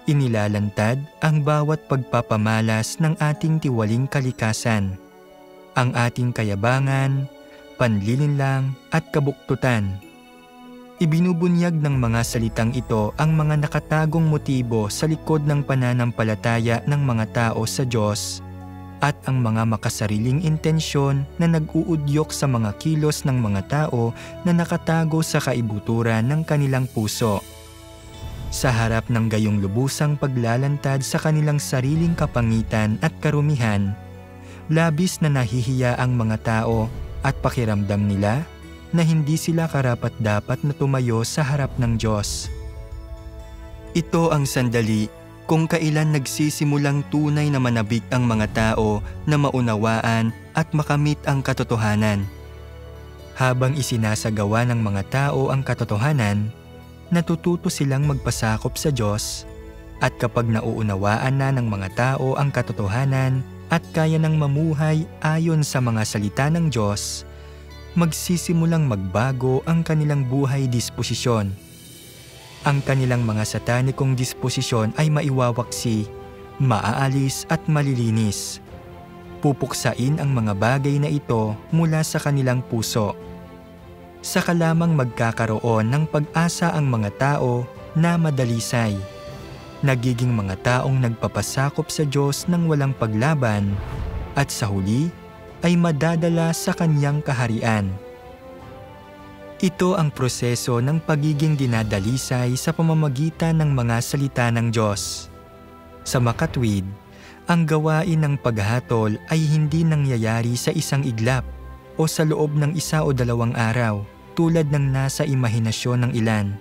Inilalantad ang bawat pagpapamalas ng ating tiwaling kalikasan, ang ating kayabangan, panlilinlang at kabuktutan. Ibinubunyag ng mga salitang ito ang mga nakatagong motibo sa likod ng pananampalataya ng mga tao sa Diyos at ang mga makasariling intensyon na nag-uudyok sa mga kilos ng mga tao na nakatago sa kaibuturan ng kanilang puso. Sa harap ng gayong lubusang paglalantad sa kanilang sariling kapangitan at karumihan, labis na nahihiya ang mga tao at pakiramdam nila na hindi sila karapat-dapat na tumayo sa harap ng Diyos. Ito ang sandali kung kailan nagsisimulang tunay na manabik ang mga tao na maunawaan at makamit ang katotohanan. Habang isinasagawa ng mga tao ang katotohanan, natututo silang magpasakop sa Diyos, at kapag nauunawaan na ng mga tao ang katotohanan at kaya nang mamuhay ayon sa mga salita ng Diyos, magsisimulang magbago ang kanilang buhay disposisyon. Ang kanilang mga satanikong disposisyon ay maiwawaksi, maaalis at malilinis. Pupuksain ang mga bagay na ito mula sa kanilang puso. Saka lamang magkakaroon ng pag-asa ang mga tao na madalisay, nagiging mga taong nagpapasakop sa Diyos ng walang paglaban, at sa huli ay madadala sa Kanyang kaharian. Ito ang proseso ng pagiging dinadalisay sa pamamagitan ng mga salita ng Diyos. Sa makatwid, ang gawain ng paghatol ay hindi nangyayari sa isang iglap o sa loob ng 1 o 2 araw tulad ng nasa imahinasyon ng ilan.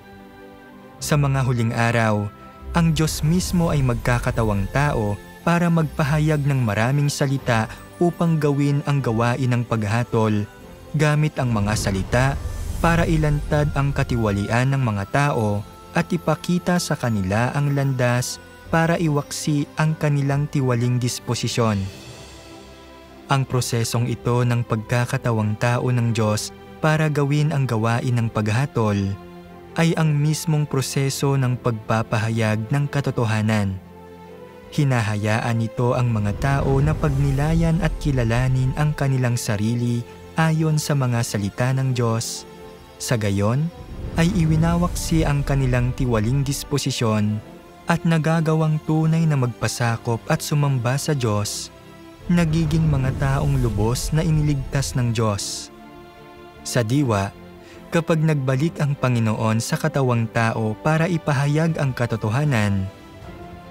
Sa mga huling araw, ang Diyos mismo ay magkakatawang tao para magpahayag ng maraming salita upang gawin ang gawain ng paghatol gamit ang mga salita para ilantad ang katiwalian ng mga tao at ipakita sa kanila ang landas para iwaksi ang kanilang tiwaling disposisyon. Ang prosesong ito ng pagkakatawang tao ng Diyos para gawin ang gawain ng paghatol ay ang mismong proseso ng pagpapahayag ng katotohanan. Hinahayaan nito ang mga tao na pagnilayan at kilalanin ang kanilang sarili ayon sa mga salita ng Diyos. Sa gayon, ay iwinawaksi ang kanilang tiwaling disposisyon at nagagawang tunay na magpasakop at sumamba sa Diyos, nagiging mga taong lubos na iniligtas ng Diyos. Sa diwa, kapag nagbalik ang Panginoon sa katawang tao para ipahayag ang katotohanan,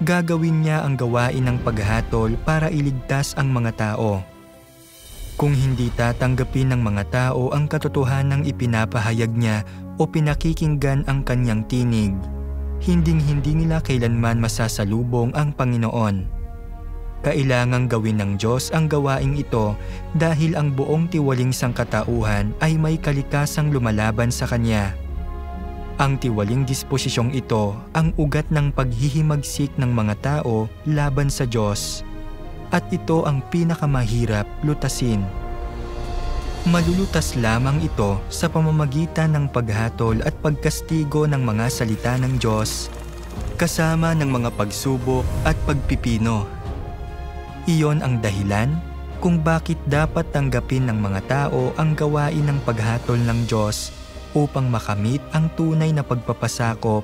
gagawin niya ang gawain ng paghatol para iligtas ang mga tao. Kung hindi tatanggapin ng mga tao ang katotohanang ipinapahayag niya o pinakikinggan ang kanyang tinig, hinding-hindi nila kailanman masasalubong ang Panginoon. Kailangang gawin ng Diyos ang gawaing ito dahil ang buong tiwaling sangkatauhan ay may kalikasang lumalaban sa Kanya. Ang tiwaling disposisyong ito ang ugat ng paghihimagsik ng mga tao laban sa Diyos. At ito ang pinakamahirap lutasin. Malulutas lamang ito sa pamamagitan ng paghatol at pagkastigo ng mga salita ng Diyos, kasama ng mga pagsubok at pagpipino. Iyon ang dahilan kung bakit dapat tanggapin ng mga tao ang gawain ng paghatol ng Diyos upang makamit ang tunay na pagpapasakop,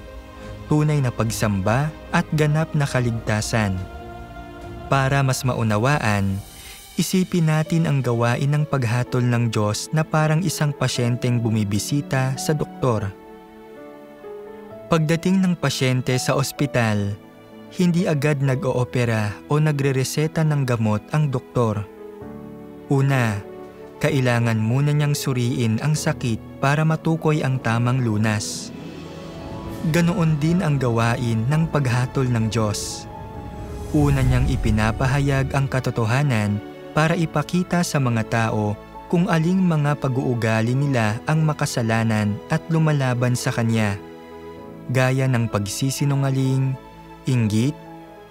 tunay na pagsamba at ganap na kaligtasan. Para mas maunawaan, isipin natin ang gawain ng paghatol ng Diyos na parang isang pasyenteng bumibisita sa doktor. Pagdating ng pasyente sa ospital, hindi agad nag-oopera o nagrereseta ng gamot ang doktor. Una, kailangan muna niyang suriin ang sakit para matukoy ang tamang lunas. Ganoon din ang gawain ng paghatol ng Diyos. Una niyang ipinapahayag ang katotohanan para ipakita sa mga tao kung aling mga pag-uugali nila ang makasalanan at lumalaban sa Kanya, gaya ng pagsisinungaling, inggit,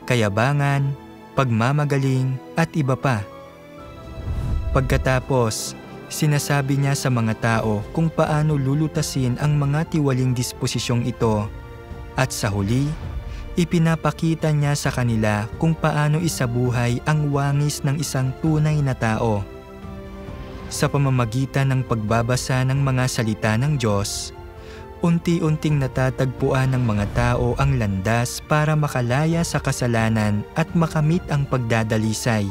kayabangan, pagmamagaling at iba pa. Pagkatapos, sinasabi niya sa mga tao kung paano lulutasin ang mga tiwaling disposisyong ito at sa huli, ipinapakita niya sa kanila kung paano isabuhay ang wangis ng isang tunay na tao. Sa pamamagitan ng pagbabasa ng mga salita ng Diyos, unti-unting natatagpuan ng mga tao ang landas para makalaya sa kasalanan at makamit ang pagdadalisay.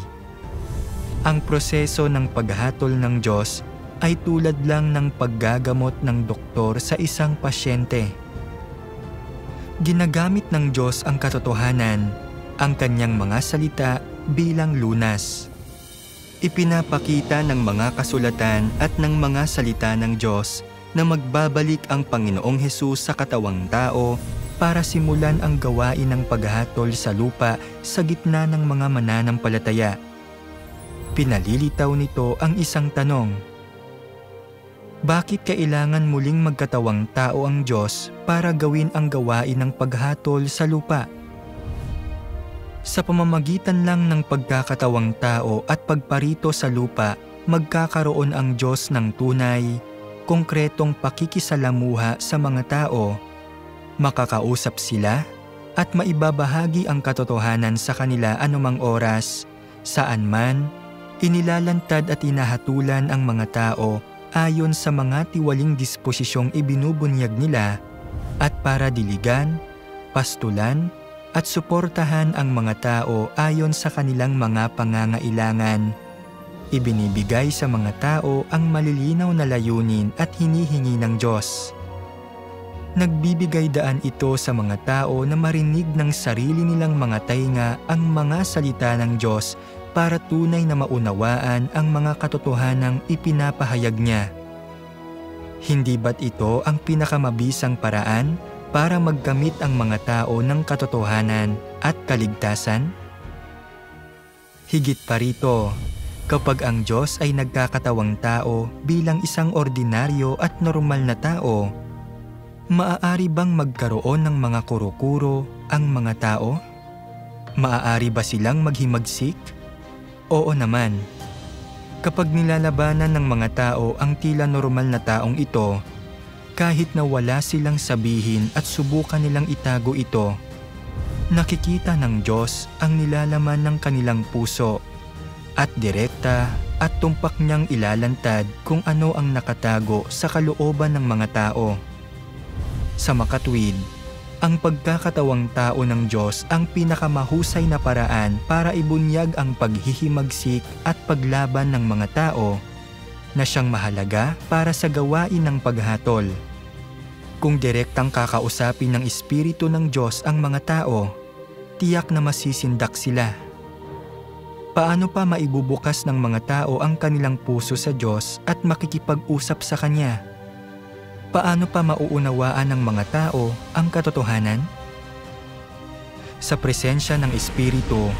Ang proseso ng paghatol ng Diyos ay tulad lang ng paggagamot ng doktor sa isang pasyente. Ginagamit ng Diyos ang katotohanan, ang Kanyang mga salita bilang lunas. Ipinapakita ng mga kasulatan at ng mga salita ng Diyos na magbabalik ang Panginoong Hesus sa katawang tao para simulan ang gawain ng paghatol sa lupa sa gitna ng mga mananampalataya. Pinalilitaw nito ang isang tanong. Bakit kailangan muling magkatawang tao ang Diyos para gawin ang gawain ng paghatol sa lupa? Sa pamamagitan lang ng pagkakatawang tao at pagparito sa lupa, magkakaroon ang Diyos ng tunay, konkretong pakikisalamuha sa mga tao, makakausap sila at maibabahagi ang katotohanan sa kanila anumang oras, saan man, inilalantad at inahatulan ang mga tao ayon sa mga tiwaling disposisyong ibinubunyag nila at para diligan, pastulan, at suportahan ang mga tao ayon sa kanilang mga pangangailangan. Ibinibigay sa mga tao ang malilinaw na layunin at hinihingi ng Diyos. Nagbibigay daan ito sa mga tao na marinig ng sarili nilang mga tainga ang mga salita ng Diyos para tunay na maunawaan ang mga katotohanang ipinapahayag niya. Hindi ba't ito ang pinakamabisang paraan para magkamit ang mga tao ng katotohanan at kaligtasan? Higit pa rito, kapag ang Diyos ay nagkakatawang tao bilang isang ordinaryo at normal na tao, maaari bang magkaroon ng mga kuro-kuro ang mga tao? Maaari ba silang maghimagsik? Oo naman. Kapag nilalabanan ng mga tao ang tila normal na taong ito, kahit na wala silang sabihin at subukan nilang itago ito, nakikita ng Diyos ang nilalaman ng kanilang puso at direkta at tumpak niyang ilalantad kung ano ang nakatago sa kalooban ng mga tao. Sa makatwid, ang pagkakatawang tao ng Diyos ang pinakamahusay na paraan para ibunyag ang paghihimagsik at paglaban ng mga tao na siyang mahalaga para sa gawain ng paghatol. Kung direktang kakausapin ng Espiritu ng Diyos ang mga tao, tiyak na masisindak sila. Paano pa maibubukas ng mga tao ang kanilang puso sa Diyos at makikipag-usap sa Kanya? Paano pa mauunawaan ng mga tao ang katotohanan? Sa presensya ng Espiritu,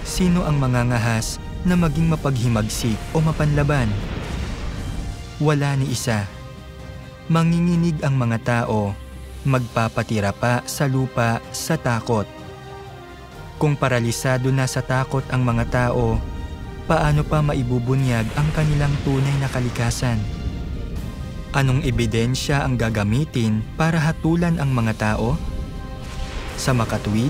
sino ang mangangahas na maging mapaghimagsik o mapanlaban? Wala ni isa. Manginginig ang mga tao, magpapatira pa sa lupa sa takot. Kung paralisado na sa takot ang mga tao, paano pa maibubunyag ang kanilang tunay na kalikasan? Anong ebidensya ang gagamitin para hatulan ang mga tao? Sa makatwid,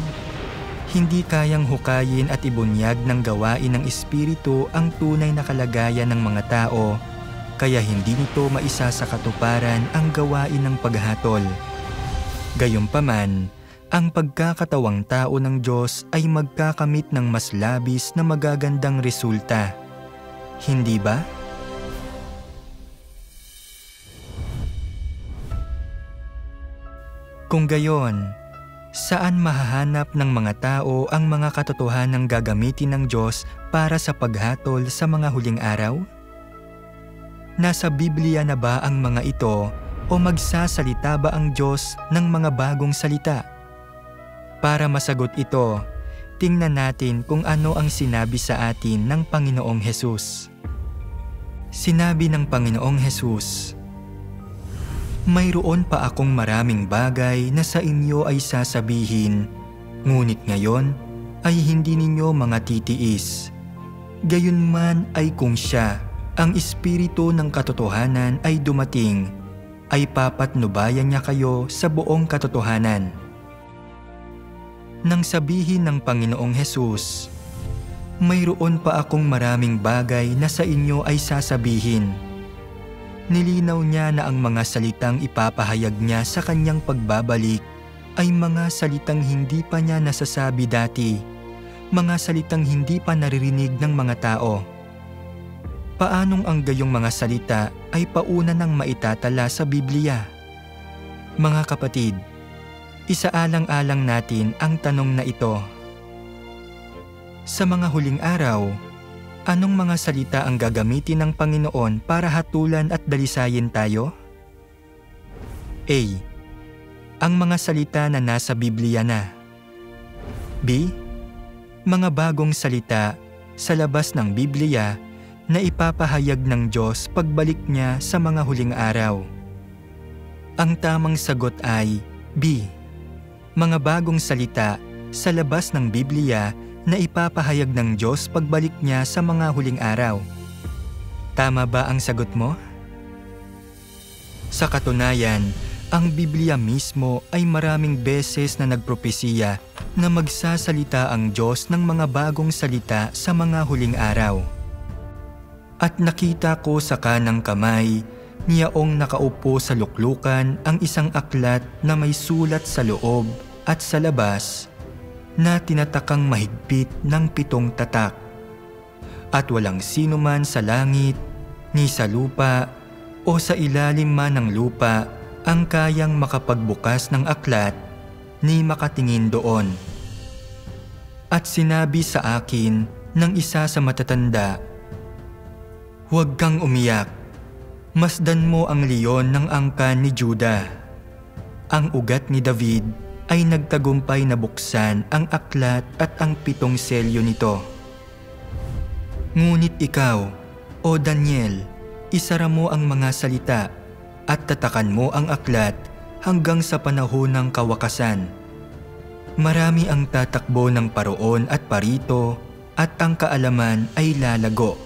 hindi kayang hukayin at ibunyag ng gawain ng Espiritu ang tunay na kalagayan ng mga tao, kaya hindi nito maisa sa katuparan ang gawain ng paghatol. Gayunpaman, ang pagkakatawang tao ng Diyos ay magkakamit ng mas labis na magagandang resulta. Hindi ba? Kung gayon, saan mahahanap ng mga tao ang mga katotohanang gagamitin ng Diyos para sa paghatol sa mga huling araw? Nasa Biblia na ba ang mga ito o magsasalita ba ang Diyos ng mga bagong salita? Para masagot ito, tingnan natin kung ano ang sinabi sa atin ng Panginoong Hesus. Sinabi ng Panginoong Hesus, "Mayroon pa akong maraming bagay na sa inyo ay sasabihin, ngunit ngayon ay hindi ninyo mga titiis. Gayunman ay kung siya, ang Espiritu ng katotohanan ay dumating, ay papatnubayan niya kayo sa buong katotohanan." Nang sabihin ng Panginoong Hesus, "Mayroon pa akong maraming bagay na sa inyo ay sasabihin," nilinaw niya na ang mga salitang ipapahayag niya sa kanyang pagbabalik ay mga salitang hindi pa niya nasasabi dati, mga salitang hindi pa naririnig ng mga tao. Paanong ang gayong mga salita ay pauna ng maitatala sa Biblia? Mga kapatid, isaalang-alang natin ang tanong na ito. Sa mga huling araw, anong mga salita ang gagamitin ng Panginoon para hatulan at dalisayin tayo? A. Ang mga salita na nasa Biblia na. B. Mga bagong salita sa labas ng Biblia na ipapahayag ng Diyos pagbalik niya sa mga huling araw. Ang tamang sagot ay B. Mga bagong salita sa labas ng Biblia na ipapahayag ng Diyos pagbalik niya sa mga huling araw. Tama ba ang sagot mo? Sa katunayan, ang Biblia mismo ay maraming beses na nagpropesiya na magsasalita ang Diyos ng mga bagong salita sa mga huling araw. At nakita ko sa kanang kamay, niyaong nakaupo sa luklukan ang isang aklat na may sulat sa loob at sa labas, na tinatakang mahigpit ng 7 tatak. At walang sino man sa langit, ni sa lupa, o sa ilalim man ng lupa ang kayang makapagbukas ng aklat ni makatingin doon. At sinabi sa akin ng isa sa matatanda, "Huwag kang umiyak. Masdan mo ang leon ng angkan ni Juda. Ang ugat ni David ay nagtagumpay na buksan ang aklat at ang 7 selyo nito. Ngunit ikaw, o Daniel, isara mo ang mga salita at tatakan mo ang aklat hanggang sa panahon ng kawakasan. Marami ang tatakbo ng paroon at parito at ang kaalaman ay lalago."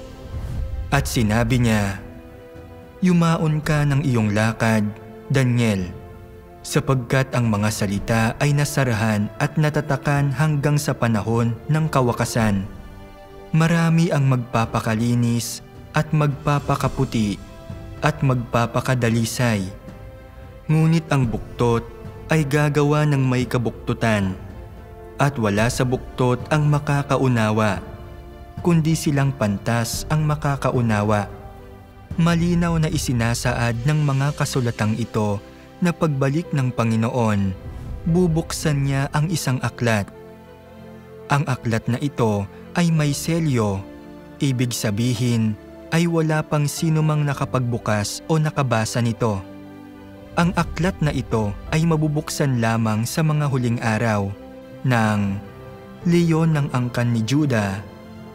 At sinabi niya, "Yumaon ka ng iyong lakad, Daniel, sapagkat ang mga salita ay nasarahan at natatakan hanggang sa panahon ng kawakasan. Marami ang magpapakalinis at magpapakaputi at magpapakadalisay. Ngunit ang buktot ay gagawa ng may kabuktutan, at wala sa buktot ang makakaunawa, kundi silang pantas ang makakaunawa. Malinaw na isinasaad ng mga kasulatang ito na pagbalik ng Panginoon, bubuksan niya ang isang aklat. Ang aklat na ito ay may selyo, ibig sabihin ay wala pang sinumang nakapagbukas o nakabasa nito. Ang aklat na ito ay mabubuksan lamang sa mga huling araw ng leon ng angkan ni Juda,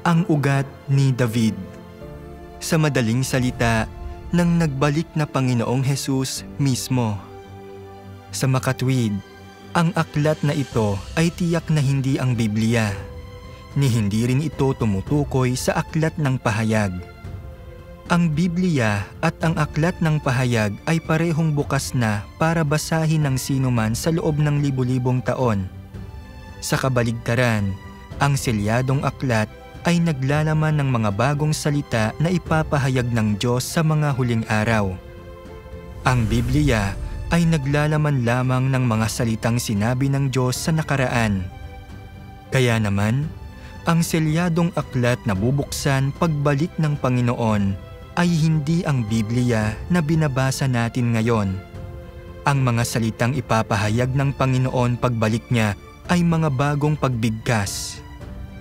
ang ugat ni David." Sa madaling salita, ng nagbalik na Panginoong Hesus mismo. Sa makatwid, ang aklat na ito ay tiyak na hindi ang Biblia, ni hindi rin ito tumutukoy sa aklat ng pahayag. Ang Biblia at ang aklat ng pahayag ay parehong bukas na para basahin ng sinuman sa loob ng libu-libong taon. Sa kabaligtaran, ang selyadong aklat ay naglalaman ng mga bagong salita na ipapahayag ng Diyos sa mga huling araw. Ang Biblia ay naglalaman lamang ng mga salitang sinabi ng Diyos sa nakaraan. Kaya naman, ang selyadong aklat na bubuksan pagbalik ng Panginoon ay hindi ang Biblia na binabasa natin ngayon. Ang mga salitang ipapahayag ng Panginoon pagbalik niya ay mga bagong pagbigkas.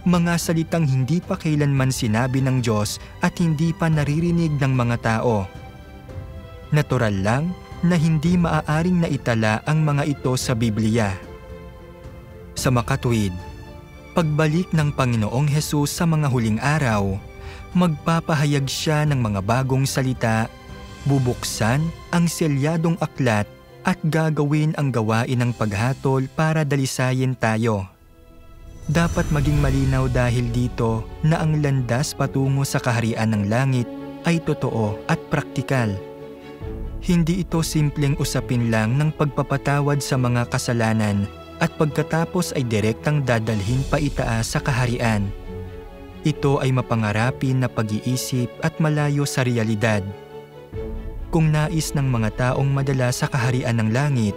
Mga salitang hindi pa kailanman sinabi ng Diyos at hindi pa naririnig ng mga tao. Natural lang na hindi maaaring naitala ang mga ito sa Biblia. Sa makatwid, pagbalik ng Panginoong Hesus sa mga huling araw, magpapahayag siya ng mga bagong salita, bubuksan ang selyadong aklat at gagawin ang gawain ng paghatol para dalisayin tayo. Dapat maging malinaw dahil dito na ang landas patungo sa kaharian ng langit ay totoo at praktikal. Hindi ito simpleng usapin lang ng pagpapatawad sa mga kasalanan at pagkatapos ay direktang dadalhin pa itaas sa kaharian. Ito ay mapangarapin na pag-iisip at malayo sa realidad. Kung nais ng mga taong madala sa kaharian ng langit,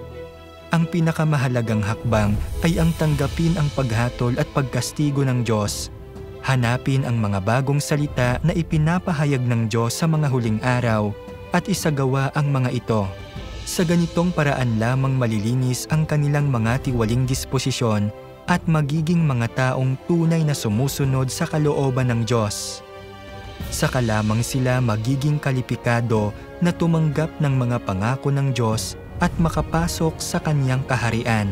ang pinakamahalagang hakbang ay ang tanggapin ang paghatol at pagkastigo ng Diyos. Hanapin ang mga bagong salita na ipinapahayag ng Diyos sa mga huling araw at isagawa ang mga ito. Sa ganitong paraan lamang malilinis ang kanilang mga tiwaling disposisyon at magiging mga taong tunay na sumusunod sa kalooban ng Diyos. Saka lamang sila magiging kalipikado na tumanggap ng mga pangako ng Diyos at makapasok sa Kanyang kaharian.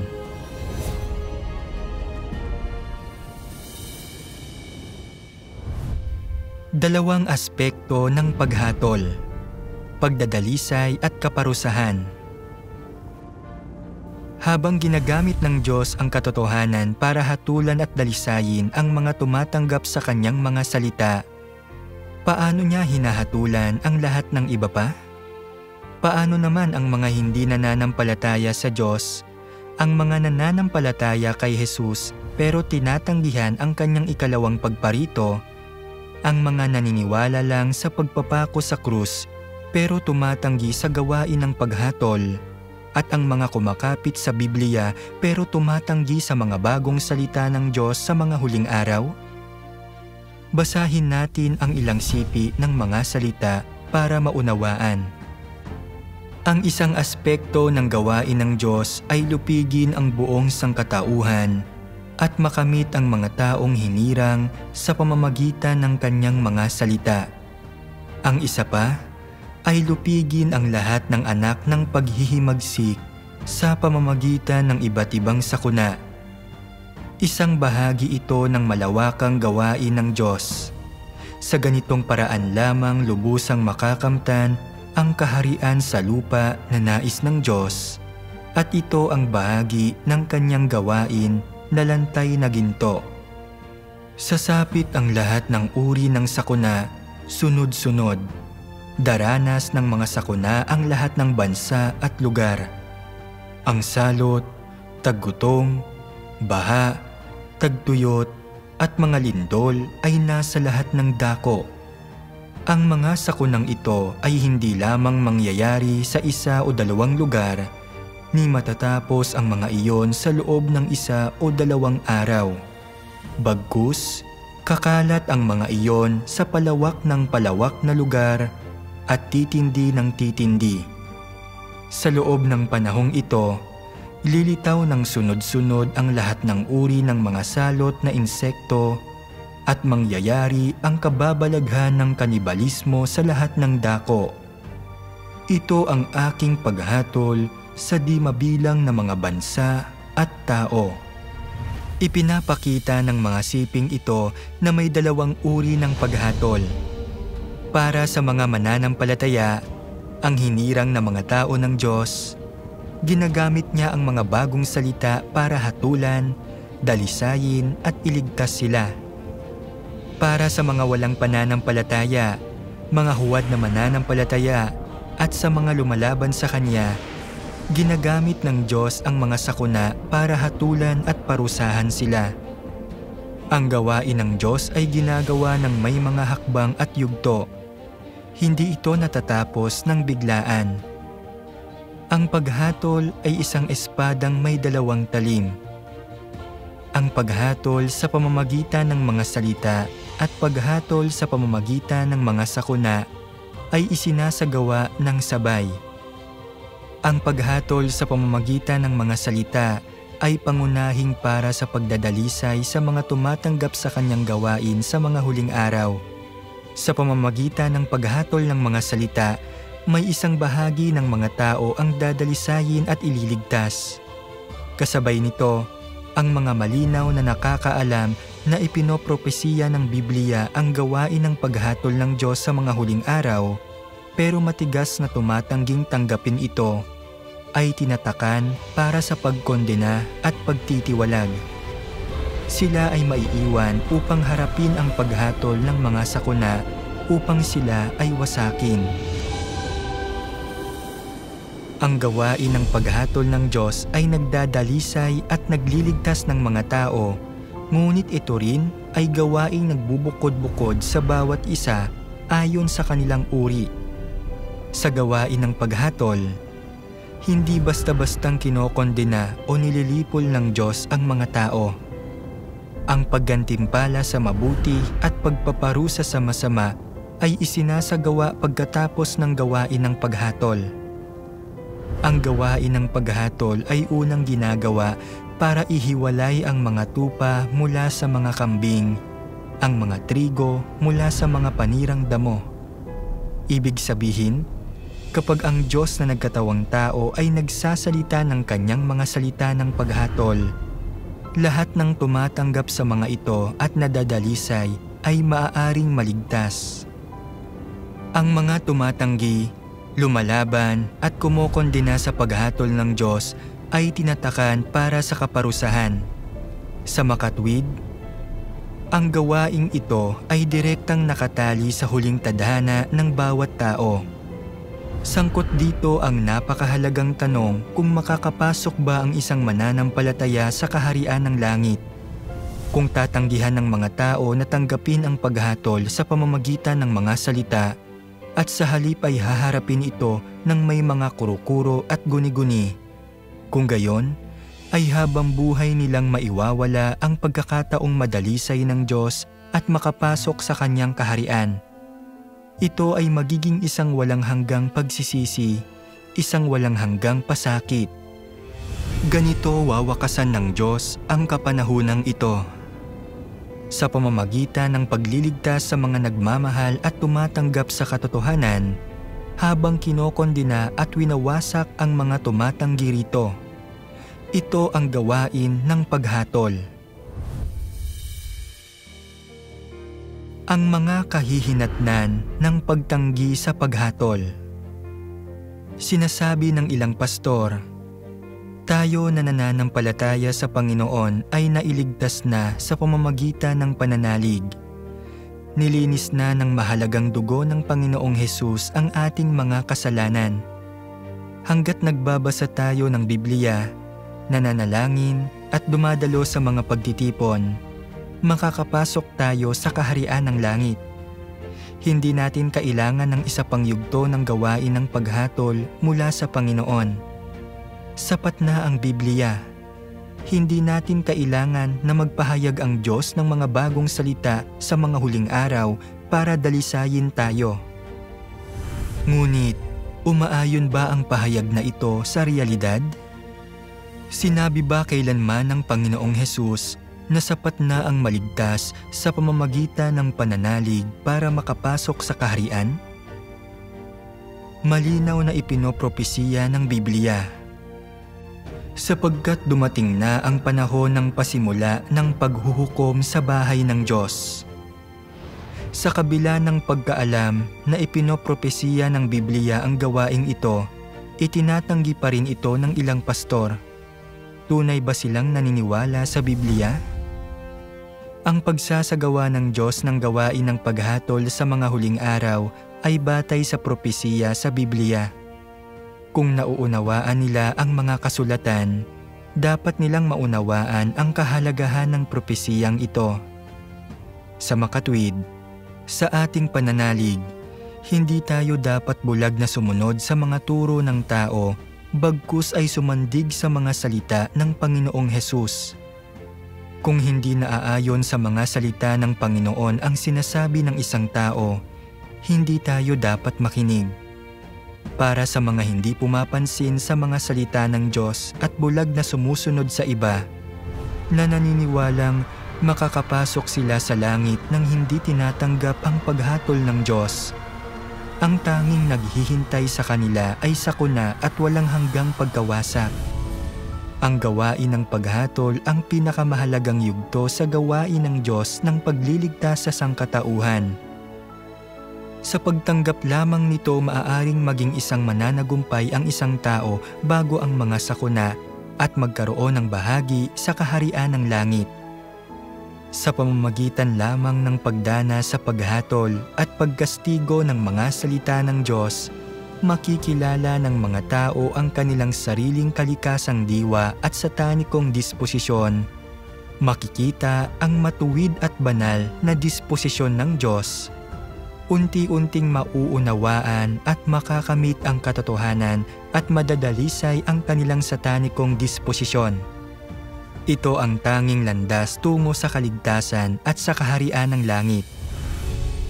Dalawang aspekto ng paghatol: pagdadalisay at kaparusahan. Habang ginagamit ng Diyos ang katotohanan para hatulan at dalisayin ang mga tumatanggap sa Kanyang mga salita, paano niya hinahatulan ang lahat ng iba pa? Paano naman ang mga hindi nananampalataya sa Diyos, ang mga nananampalataya kay Jesus pero tinatanggihan ang Kanyang ikalawang pagparito, ang mga naniniwala lang sa pagpapako sa krus pero tumatanggi sa gawain ng paghatol, at ang mga kumakapit sa Biblia pero tumatanggi sa mga bagong salita ng Diyos sa mga huling araw? Basahin natin ang ilang sipi ng mga salita para maunawaan. Ang isang aspekto ng gawain ng Diyos ay lupigin ang buong sangkatauhan at makamit ang mga taong hinirang sa pamamagitan ng kanyang mga salita. Ang isa pa ay lupigin ang lahat ng anak ng paghihimagsik sa pamamagitan ng iba't ibang sakuna. Isang bahagi ito ng malawakang gawain ng Diyos. Sa ganitong paraan lamang lubusang makakamtan ang kaharian sa lupa na nais ng Diyos, at ito ang bahagi ng kanyang gawain na lantay na ginto. Sasapit ang lahat ng uri ng sakuna, sunod-sunod. Daranas ng mga sakuna ang lahat ng bansa at lugar. Ang salot, taggutong, baha, tagtuyot at mga lindol ay nasa lahat ng dako. Ang mga sakunang ito ay hindi lamang mangyayari sa isa o dalawang lugar, ni matatapos ang mga iyon sa loob ng isa o dalawang araw. Bagkus, kakalat ang mga iyon sa palawak ng palawak na lugar at titindi ng titindi. Sa loob ng panahong ito, lilitaw ng sunod-sunod ang lahat ng uri ng mga salot na insekto at mangyayari ang kababalaghan ng kanibalismo sa lahat ng dako. Ito ang aking paghatol sa di mabilang na mga bansa at tao. Ipinapakita ng mga siping ito na may dalawang uri ng paghatol. Para sa mga mananampalataya, ang hinirang na mga tao ng Diyos, ginagamit niya ang mga bagong salita para hatulan, dalisayin at iligtas sila. Para sa mga walang pananampalataya, mga huwad na mananampalataya at sa mga lumalaban sa Kanya, ginagamit ng Diyos ang mga sakuna para hatulan at parusahan sila. Ang gawain ng Diyos ay ginagawa ng may mga hakbang at yugto. Hindi ito natatapos ng biglaan. Ang paghatol ay isang espadang may dalawang talim. Ang paghatol sa pamamagitan ng mga salita at paghatol sa pamamagitan ng mga sakuna ay isinasagawa ng sabay. Ang paghatol sa pamamagitan ng mga salita ay pangunahing para sa pagdadalisay sa mga tumatanggap sa kanyang gawain sa mga huling araw. Sa pamamagitan ng paghatol ng mga salita, may isang bahagi ng mga tao ang dadalisayin at ililigtas. Kasabay nito, ang mga malinaw na nakakaalam na ipinopropesiya ng Biblia ang gawain ng paghatol ng Diyos sa mga huling araw, pero matigas na tumatangging tanggapin ito, ay tinatakan para sa pagkondena at pagtitiwalag. Sila ay maiiwan upang harapin ang paghatol ng mga sakuna upang sila ay wasakin. Ang gawain ng paghatol ng Diyos ay nagdadalisay at nagliligtas ng mga tao, ngunit ito rin ay gawaing nagbubukod-bukod sa bawat isa ayon sa kanilang uri. Sa gawain ng paghatol, hindi basta-bastang kinokondena o nililipol ng Diyos ang mga tao. Ang paggantimpala sa mabuti at pagpaparusa sa masama ay isinasagawa pagkatapos ng gawain ng paghatol. Ang gawain ng paghatol ay unang ginagawa para ihiwalay ang mga tupa mula sa mga kambing, ang mga trigo mula sa mga panirang damo. Ibig sabihin, kapag ang Diyos na nagkatawang tao ay nagsasalita ng kanyang mga salita ng paghatol, lahat ng tumatanggap sa mga ito at nadadalisay ay maaaring maligtas. Ang mga tumatanggi, lumalaban at kumokondena sa paghatol ng Diyos ay tinatakan para sa kaparusahan. Sa makatwid, ang gawaing ito ay direktang nakatali sa huling tadhana ng bawat tao. Sangkot dito ang napakahalagang tanong kung makakapasok ba ang isang mananampalataya sa kaharian ng langit. Kung tatanggihan ng mga tao na tanggapin ang paghatol sa pamamagitan ng mga salita, at sa halip ay haharapin ito ng may mga kuro-kuro at guni-guni, Kung gayon, ay habang buhay nilang maiwawala ang pagkakataong madalisay ng Diyos at makapasok sa Kanyang kaharian. Ito ay magiging isang walang hanggang pagsisisi, isang walang hanggang pasakit. Ganito wawakasan ng Diyos ang kapanahunang ito. Sa pamamagitan ng pagliligtas sa mga nagmamahal at tumatanggap sa katotohanan, habang kinokondena at winawasak ang mga tumatanggi rito. Ito ang gawain ng paghatol. Ang mga kahihinatnan ng pagtanggi sa paghatol. Sinasabi ng ilang pastor, tayo na nananampalataya sa Panginoon ay nailigtas na sa pamamagitan ng pananalig. Nilinis na ng mahalagang dugo ng Panginoong Hesus ang ating mga kasalanan. Hanggat nagbabasa tayo ng Biblia, nananalangin at dumadalo sa mga pagtitipon, makakapasok tayo sa kaharian ng langit. Hindi natin kailangan ng isa pang yugto ng gawain ng paghatol mula sa Panginoon. Sapat na ang Biblia. Hindi natin kailangan na magpahayag ang Diyos ng mga bagong salita sa mga huling araw para dalisayin tayo. Ngunit, umaayon ba ang pahayag na ito sa realidad? Sinabi ba kailanman ng Panginoong Hesus na sapat na ang maligtas sa pamamagitan ng pananalig para makapasok sa kaharian? Malinaw na ipinopropesiya ng Biblia. Sapagkat dumating na ang panahon ng pasimula ng paghuhukom sa bahay ng Diyos. Sa kabila ng pagkaalam na ipinopropesiya ng Biblia ang gawaing ito, itinatanggi pa rin ito ng ilang pastor. Tunay ba silang naniniwala sa Biblia? Ang pagsasagawa ng Diyos ng gawain ng paghatol sa mga huling araw ay batay sa propesiya sa Biblia. Kung nauunawaan nila ang mga kasulatan, dapat nilang maunawaan ang kahalagahan ng propesiyang ito. Sa makatwid, sa ating pananalig, hindi tayo dapat bulag na sumunod sa mga turo ng tao, bagkus ay sumandig sa mga salita ng Panginoong Hesus. Kung hindi naaayon sa mga salita ng Panginoon ang sinasabi ng isang tao, hindi tayo dapat makinig. Para sa mga hindi pumapansin sa mga salita ng Diyos at bulag na sumusunod sa iba, na naniniwalang makakapasok sila sa langit nang hindi tinatanggap ang paghatol ng Diyos, ang tanging naghihintay sa kanila ay sakuna at walang hanggang pagkawasak. Ang gawain ng paghatol ang pinakamahalagang yugto sa gawain ng Diyos ng pagliligtas sa sangkatauhan. Sa pagtanggap lamang nito maaaring maging isang mananagumpay ang isang tao bago ang mga sakuna at magkaroon ng bahagi sa kaharian ng langit. Sa pamamagitan lamang ng pagdana sa paghatol at pagkastigo ng mga salita ng Diyos, makikilala ng mga tao ang kanilang sariling kalikasang diwa at satanikong disposisyon. Makikita ang matuwid at banal na disposisyon ng Diyos. Unti-unting mauunawaan at makakamit ang katotohanan at madadalisay ang kanilang satanikong disposisyon. Ito ang tanging landas tungo sa kaligtasan at sa kaharian ng langit.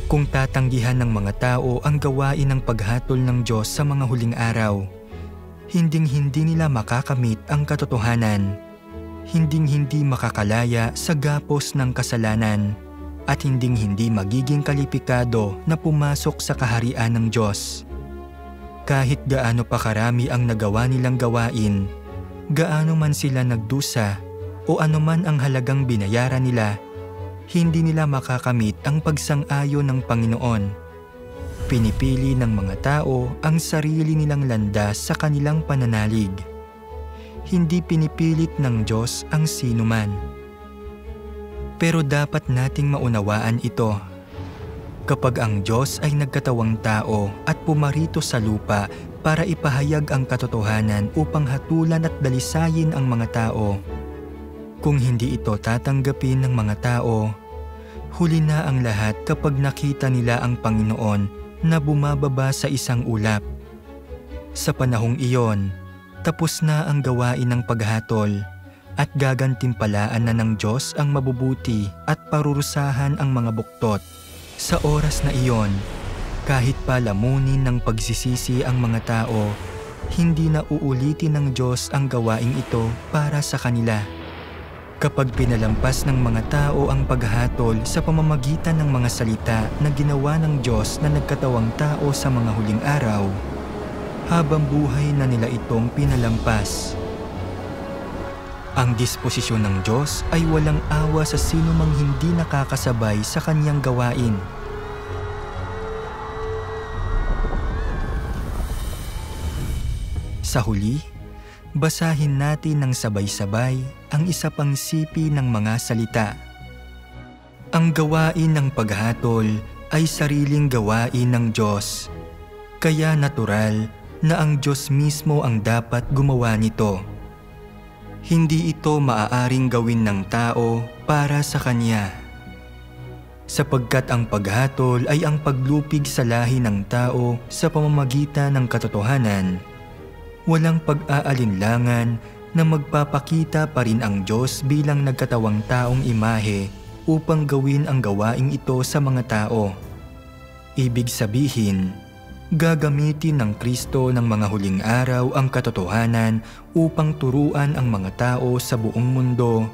Kung tatanggihan ng mga tao ang gawain ng paghatol ng Diyos sa mga huling araw, hinding-hindi nila makakamit ang katotohanan, hinding-hindi makakalaya sa gapos ng kasalanan, at hinding-hindi magiging kalipikado na pumasok sa kaharian ng Diyos. Kahit gaano pa karami ang nagawa nilang gawain, gaano man sila nagdusa, o anuman ang halagang binayaran nila, hindi nila makakamit ang pagsang-ayon ng Panginoon. Pinipili ng mga tao ang sarili nilang landas sa kanilang pananalig. Hindi pinipilit ng Diyos ang sinuman. Pero dapat nating maunawaan ito. Kapag ang Diyos ay nagkatawang tao at pumarito sa lupa para ipahayag ang katotohanan upang hatulan at dalisayin ang mga tao, kung hindi ito tatanggapin ng mga tao, huli na ang lahat kapag nakita nila ang Panginoon na bumababa sa isang ulap. Sa panahong iyon, Tapos na ang gawain ng paghatol at gagantimpalaan na ng Diyos ang mabubuti at parurusahan ang mga buktot. Sa oras na iyon, kahit palamunin ng pagsisisi ang mga tao, hindi na uulitin ng Diyos ang gawaing ito para sa kanila. Kapag pinalampas ng mga tao ang paghatol sa pamamagitan ng mga salita na ginawa ng Diyos na nagkatawang tao sa mga huling araw, habang buhay na nila itong pinalampas. Ang disposisyon ng Diyos ay walang awa sa sino mang hindi nakakasabay sa kanyang gawain. Sa huli, basahin natin ng sabay-sabay ang isa pang sipi ng mga salita. Ang gawain ng paghatol ay sariling gawain ng Diyos, kaya natural na ang Diyos mismo ang dapat gumawa nito. Hindi ito maaaring gawin ng tao para sa Kanya. Sapagkat ang paghatol ay ang paglupig sa lahi ng tao sa pamamagitan ng katotohanan, walang pag-aalinlangan na magpapakita pa rin ang Diyos bilang nagkatawang taong imahe upang gawin ang gawaing ito sa mga tao. Ibig sabihin, gagamitin ng Kristo ng mga huling araw ang katotohanan upang turuan ang mga tao sa buong mundo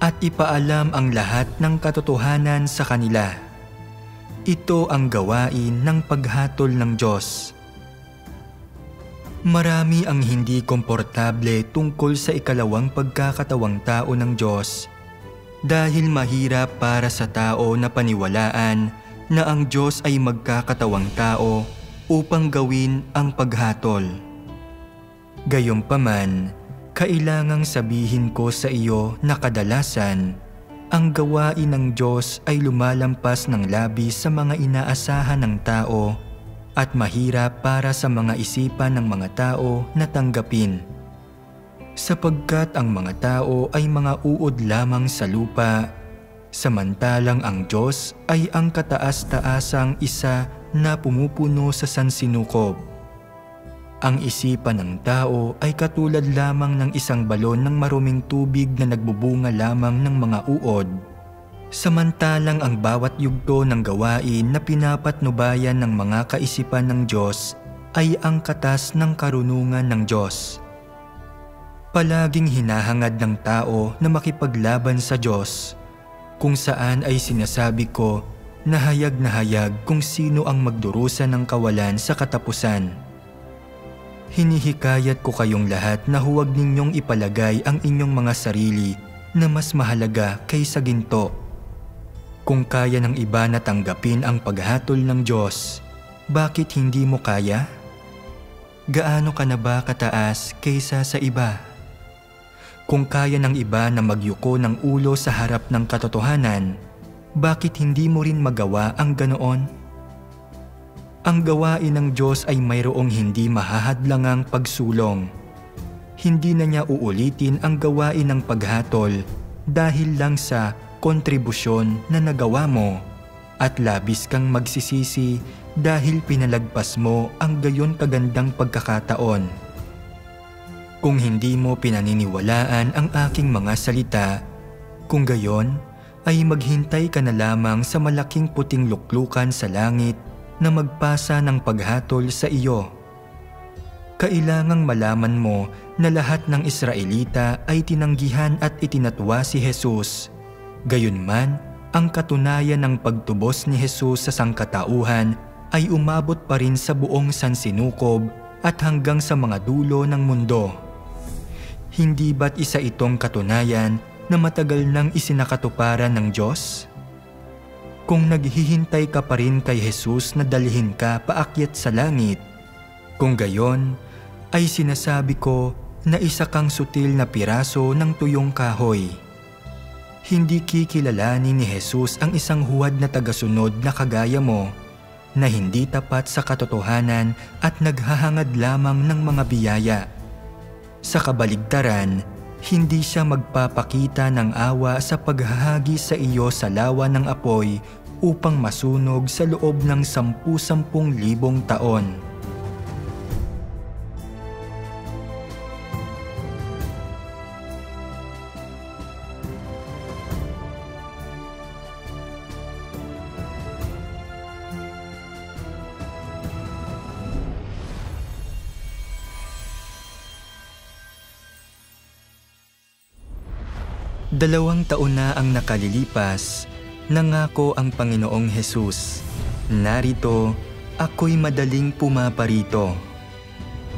at ipaalam ang lahat ng katotohanan sa kanila. Ito ang gawain ng paghatol ng Diyos. Marami ang hindi komportable tungkol sa ikalawang pagkakatawang tao ng Diyos dahil mahirap para sa tao na paniwalaan na ang Diyos ay magkakatawang tao upang gawin ang paghatol. Gayunpaman, kailangang sabihin ko sa iyo na kadalasan, ang gawain ng Diyos ay lumalampas ng labis sa mga inaasahan ng tao at mahirap para sa mga isipan ng mga tao na tanggapin. Sapagkat ang mga tao ay mga uod lamang sa lupa, samantalang ang Diyos ay ang kataas-taasang isa na pumupuno sa sansinukob. Ang isipan ng tao ay katulad lamang ng isang balon ng maruming tubig na nagbubunga lamang ng mga uod, samantalang ang bawat yugto ng gawain na pinapatnubayan ng mga kaisipan ng Diyos ay ang katas ng karunungan ng Diyos. Palaging hinahangad ng tao na makipaglaban sa Diyos, kung saan ay sinasabi ko na hayag kung sino ang magdurusa ng kawalan sa katapusan. Hinihikayat ko kayong lahat na huwag ninyong ipalagay ang inyong mga sarili na mas mahalaga kaysa ginto. Kung kaya ng iba na tanggapin ang paghatol ng Diyos, bakit hindi mo kaya? Gaano ka na ba kataas kaysa sa iba? Kung kaya ng iba na magyuko ng ulo sa harap ng katotohanan, bakit hindi mo rin magawa ang ganoon? Ang gawain ng Diyos ay mayroong hindi mahahadlangang pagsulong. Hindi na niya uulitin ang gawain ng paghatol dahil lang sa kontribusyon na nagawa mo at labis kang magsisisi dahil pinalagpas mo ang gayon kagandang pagkakataon. Kung hindi mo pinaniniwalaan ang aking mga salita, kung gayon, ay maghintay ka na lamang sa malaking puting luklukan sa langit na magpasa ng paghatol sa iyo. Kailangang malaman mo na lahat ng Israelita ay tinanggihan at itinatwa si Jesus. Gayunman, ang katunayan ng pagtubos ni Jesus sa sangkatauhan ay umabot pa rin sa buong sansinukob at hanggang sa mga dulo ng mundo. Hindi ba't isa itong katunayan na matagal nang isinakatuparan ng Diyos? Kung naghihintay ka pa rin kay Jesus na dalhin ka paakyat sa langit, kung gayon, ay sinasabi ko na isa kang sutil na piraso ng tuyong kahoy. Hindi kikilalanin ni Jesus ang isang huwad na tagasunod na kagaya mo, na hindi tapat sa katotohanan at naghahangad lamang ng mga biyaya. Sa kabaligtaran, hindi siya magpapakita ng awa sa paghahagi sa iyo sa lawa ng apoy upang masunog sa loob ng 10,000 taon. 2 taon na ang nakalilipas, nangako ang Panginoong Hesus, "Narito, ako'y madaling pumaparito."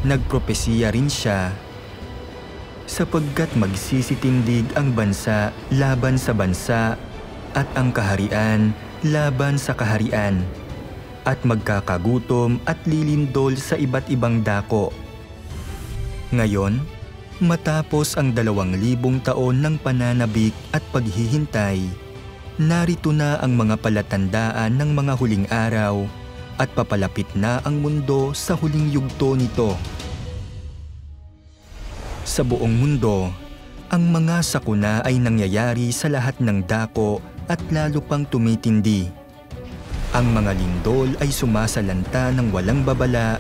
Nagpropesiya rin siya, sapagkat magsisitindig ang bansa laban sa bansa at ang kaharian laban sa kaharian, at magkakagutom at lilindol sa iba't ibang dako. Ngayon, matapos ang 2,000 taon ng pananabik at paghihintay, narito na ang mga palatandaan ng mga huling araw at papalapit na ang mundo sa huling yugto nito. Sa buong mundo, ang mga sakuna ay nangyayari sa lahat ng dako at lalo pang tumitindi. Ang mga lindol ay sumasalanta ng walang babala,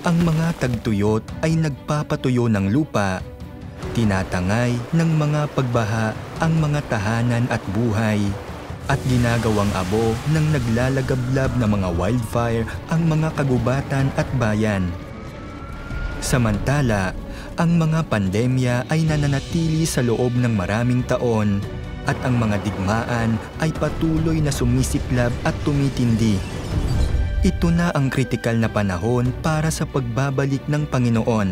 ang mga tagtuyot ay nagpapatuyo ng lupa, tinatangay ng mga pagbaha ang mga tahanan at buhay, at ginagawang abo ng naglalagablab na mga wildfire ang mga kagubatan at bayan. Samantala, ang mga pandemya ay nananatili sa loob ng maraming taon at ang mga digmaan ay patuloy na sumisiklab at tumitindi. Ito na ang kritikal na panahon para sa pagbabalik ng Panginoon.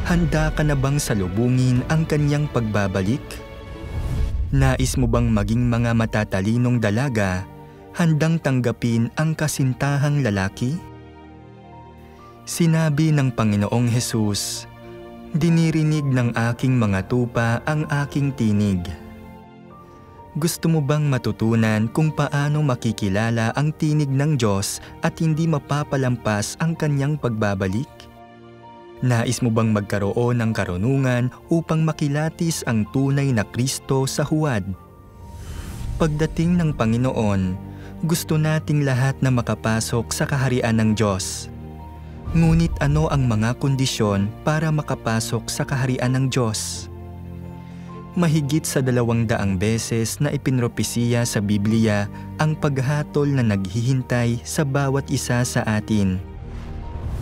Handa ka na bang salubungin ang kanyang pagbabalik? Nais mo bang maging mga matatalinong dalaga, handang tanggapin ang kasintahang lalaki? Sinabi ng Panginoong Hesus, "Dinirinig ng aking mga tupa ang aking tinig." Gusto mo bang matutunan kung paano makikilala ang tinig ng Diyos at hindi mapapalampas ang kanyang pagbabalik? Nais mo bang magkaroon ng karunungan upang makilatis ang tunay na Kristo sa huwad? Pagdating ng Panginoon, gusto nating lahat na makapasok sa kaharian ng Diyos. Ngunit ano ang mga kondisyon para makapasok sa kaharian ng Diyos? Mahigit sa 200 beses na ipinropesiya sa Biblia ang paghatol na naghihintay sa bawat isa sa atin.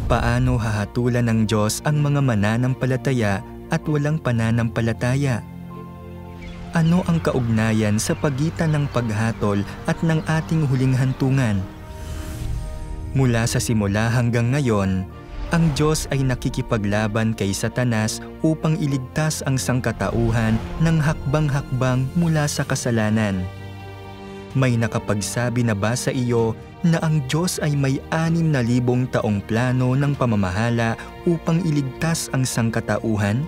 Paano hahatulan ng Diyos ang mga mananampalataya at walang pananampalataya? Ano ang kaugnayan sa pagitan ng paghatol at ng ating huling hantungan? Mula sa simula hanggang ngayon, ang Diyos ay nakikipaglaban kay Satanas upang iligtas ang sangkatauhan ng hakbang-hakbang mula sa kasalanan. May nakapagsabi na ba sa iyo na ang Diyos ay may 6,000 taong plano ng pamamahala upang iligtas ang sangkatauhan?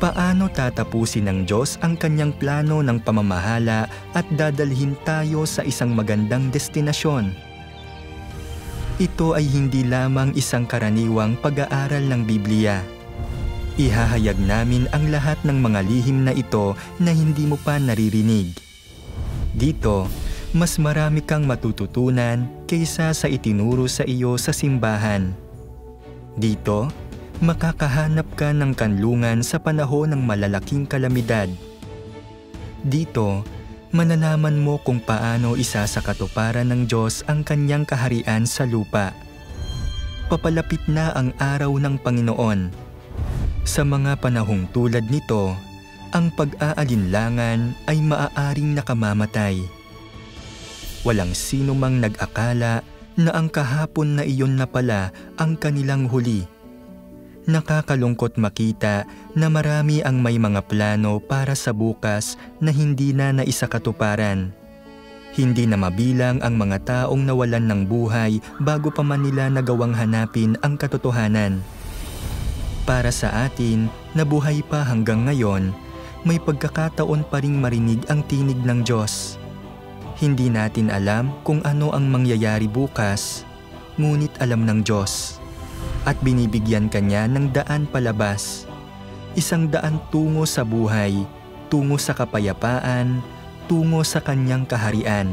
Paano tatapusin ng Diyos ang kanyang plano ng pamamahala at dadalhin tayo sa isang magandang destinasyon? Ito ay hindi lamang isang karaniwang pag-aaral ng Biblia. Ihahayag namin ang lahat ng mga lihim na ito na hindi mo pa naririnig. Dito, mas marami kang matututunan kaysa sa itinuro sa iyo sa simbahan. Dito, makakahanap ka ng kanlungan sa panahon ng malalaking kalamidad. Dito, malalaman mo kung paano isa sa katuparan ng Diyos ang kanyang kaharian sa lupa. Papalapit na ang araw ng Panginoon. Sa mga panahong tulad nito, ang pag-aalinlangan ay maaaring nakamamatay. Walang sino mang nag-akala na ang kahapon na iyon na pala ang kanilang huli. Nakakalungkot makita na marami ang may mga plano para sa bukas na hindi na naisakatuparan. Hindi na mabilang ang mga taong nawalan ng buhay bago pa man nila nagawang hanapin ang katotohanan. Para sa atin na buhay pa hanggang ngayon, may pagkakataon pa ring marinig ang tinig ng Diyos. Hindi natin alam kung ano ang mangyayari bukas, ngunit alam ng Diyos. At binibigyan kanya ng daan palabas. Isang daan tungo sa buhay, tungo sa kapayapaan, tungo sa kanyang kaharian.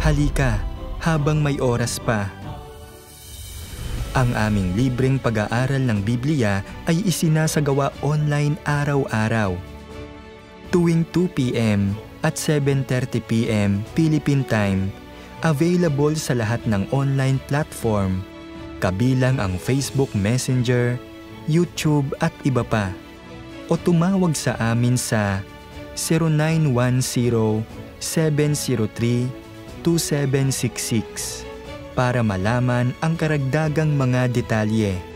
Halika, habang may oras pa. Ang aming libreng pag-aaral ng Biblia ay isinasagawa online araw-araw. Tuwing 2 p.m. at 7:30 p.m. Philippine Time, available sa lahat ng online platform, kabilang ang Facebook Messenger, YouTube at iba pa. o tumawag sa amin sa 0910-703-2766 para malaman ang karagdagang mga detalye.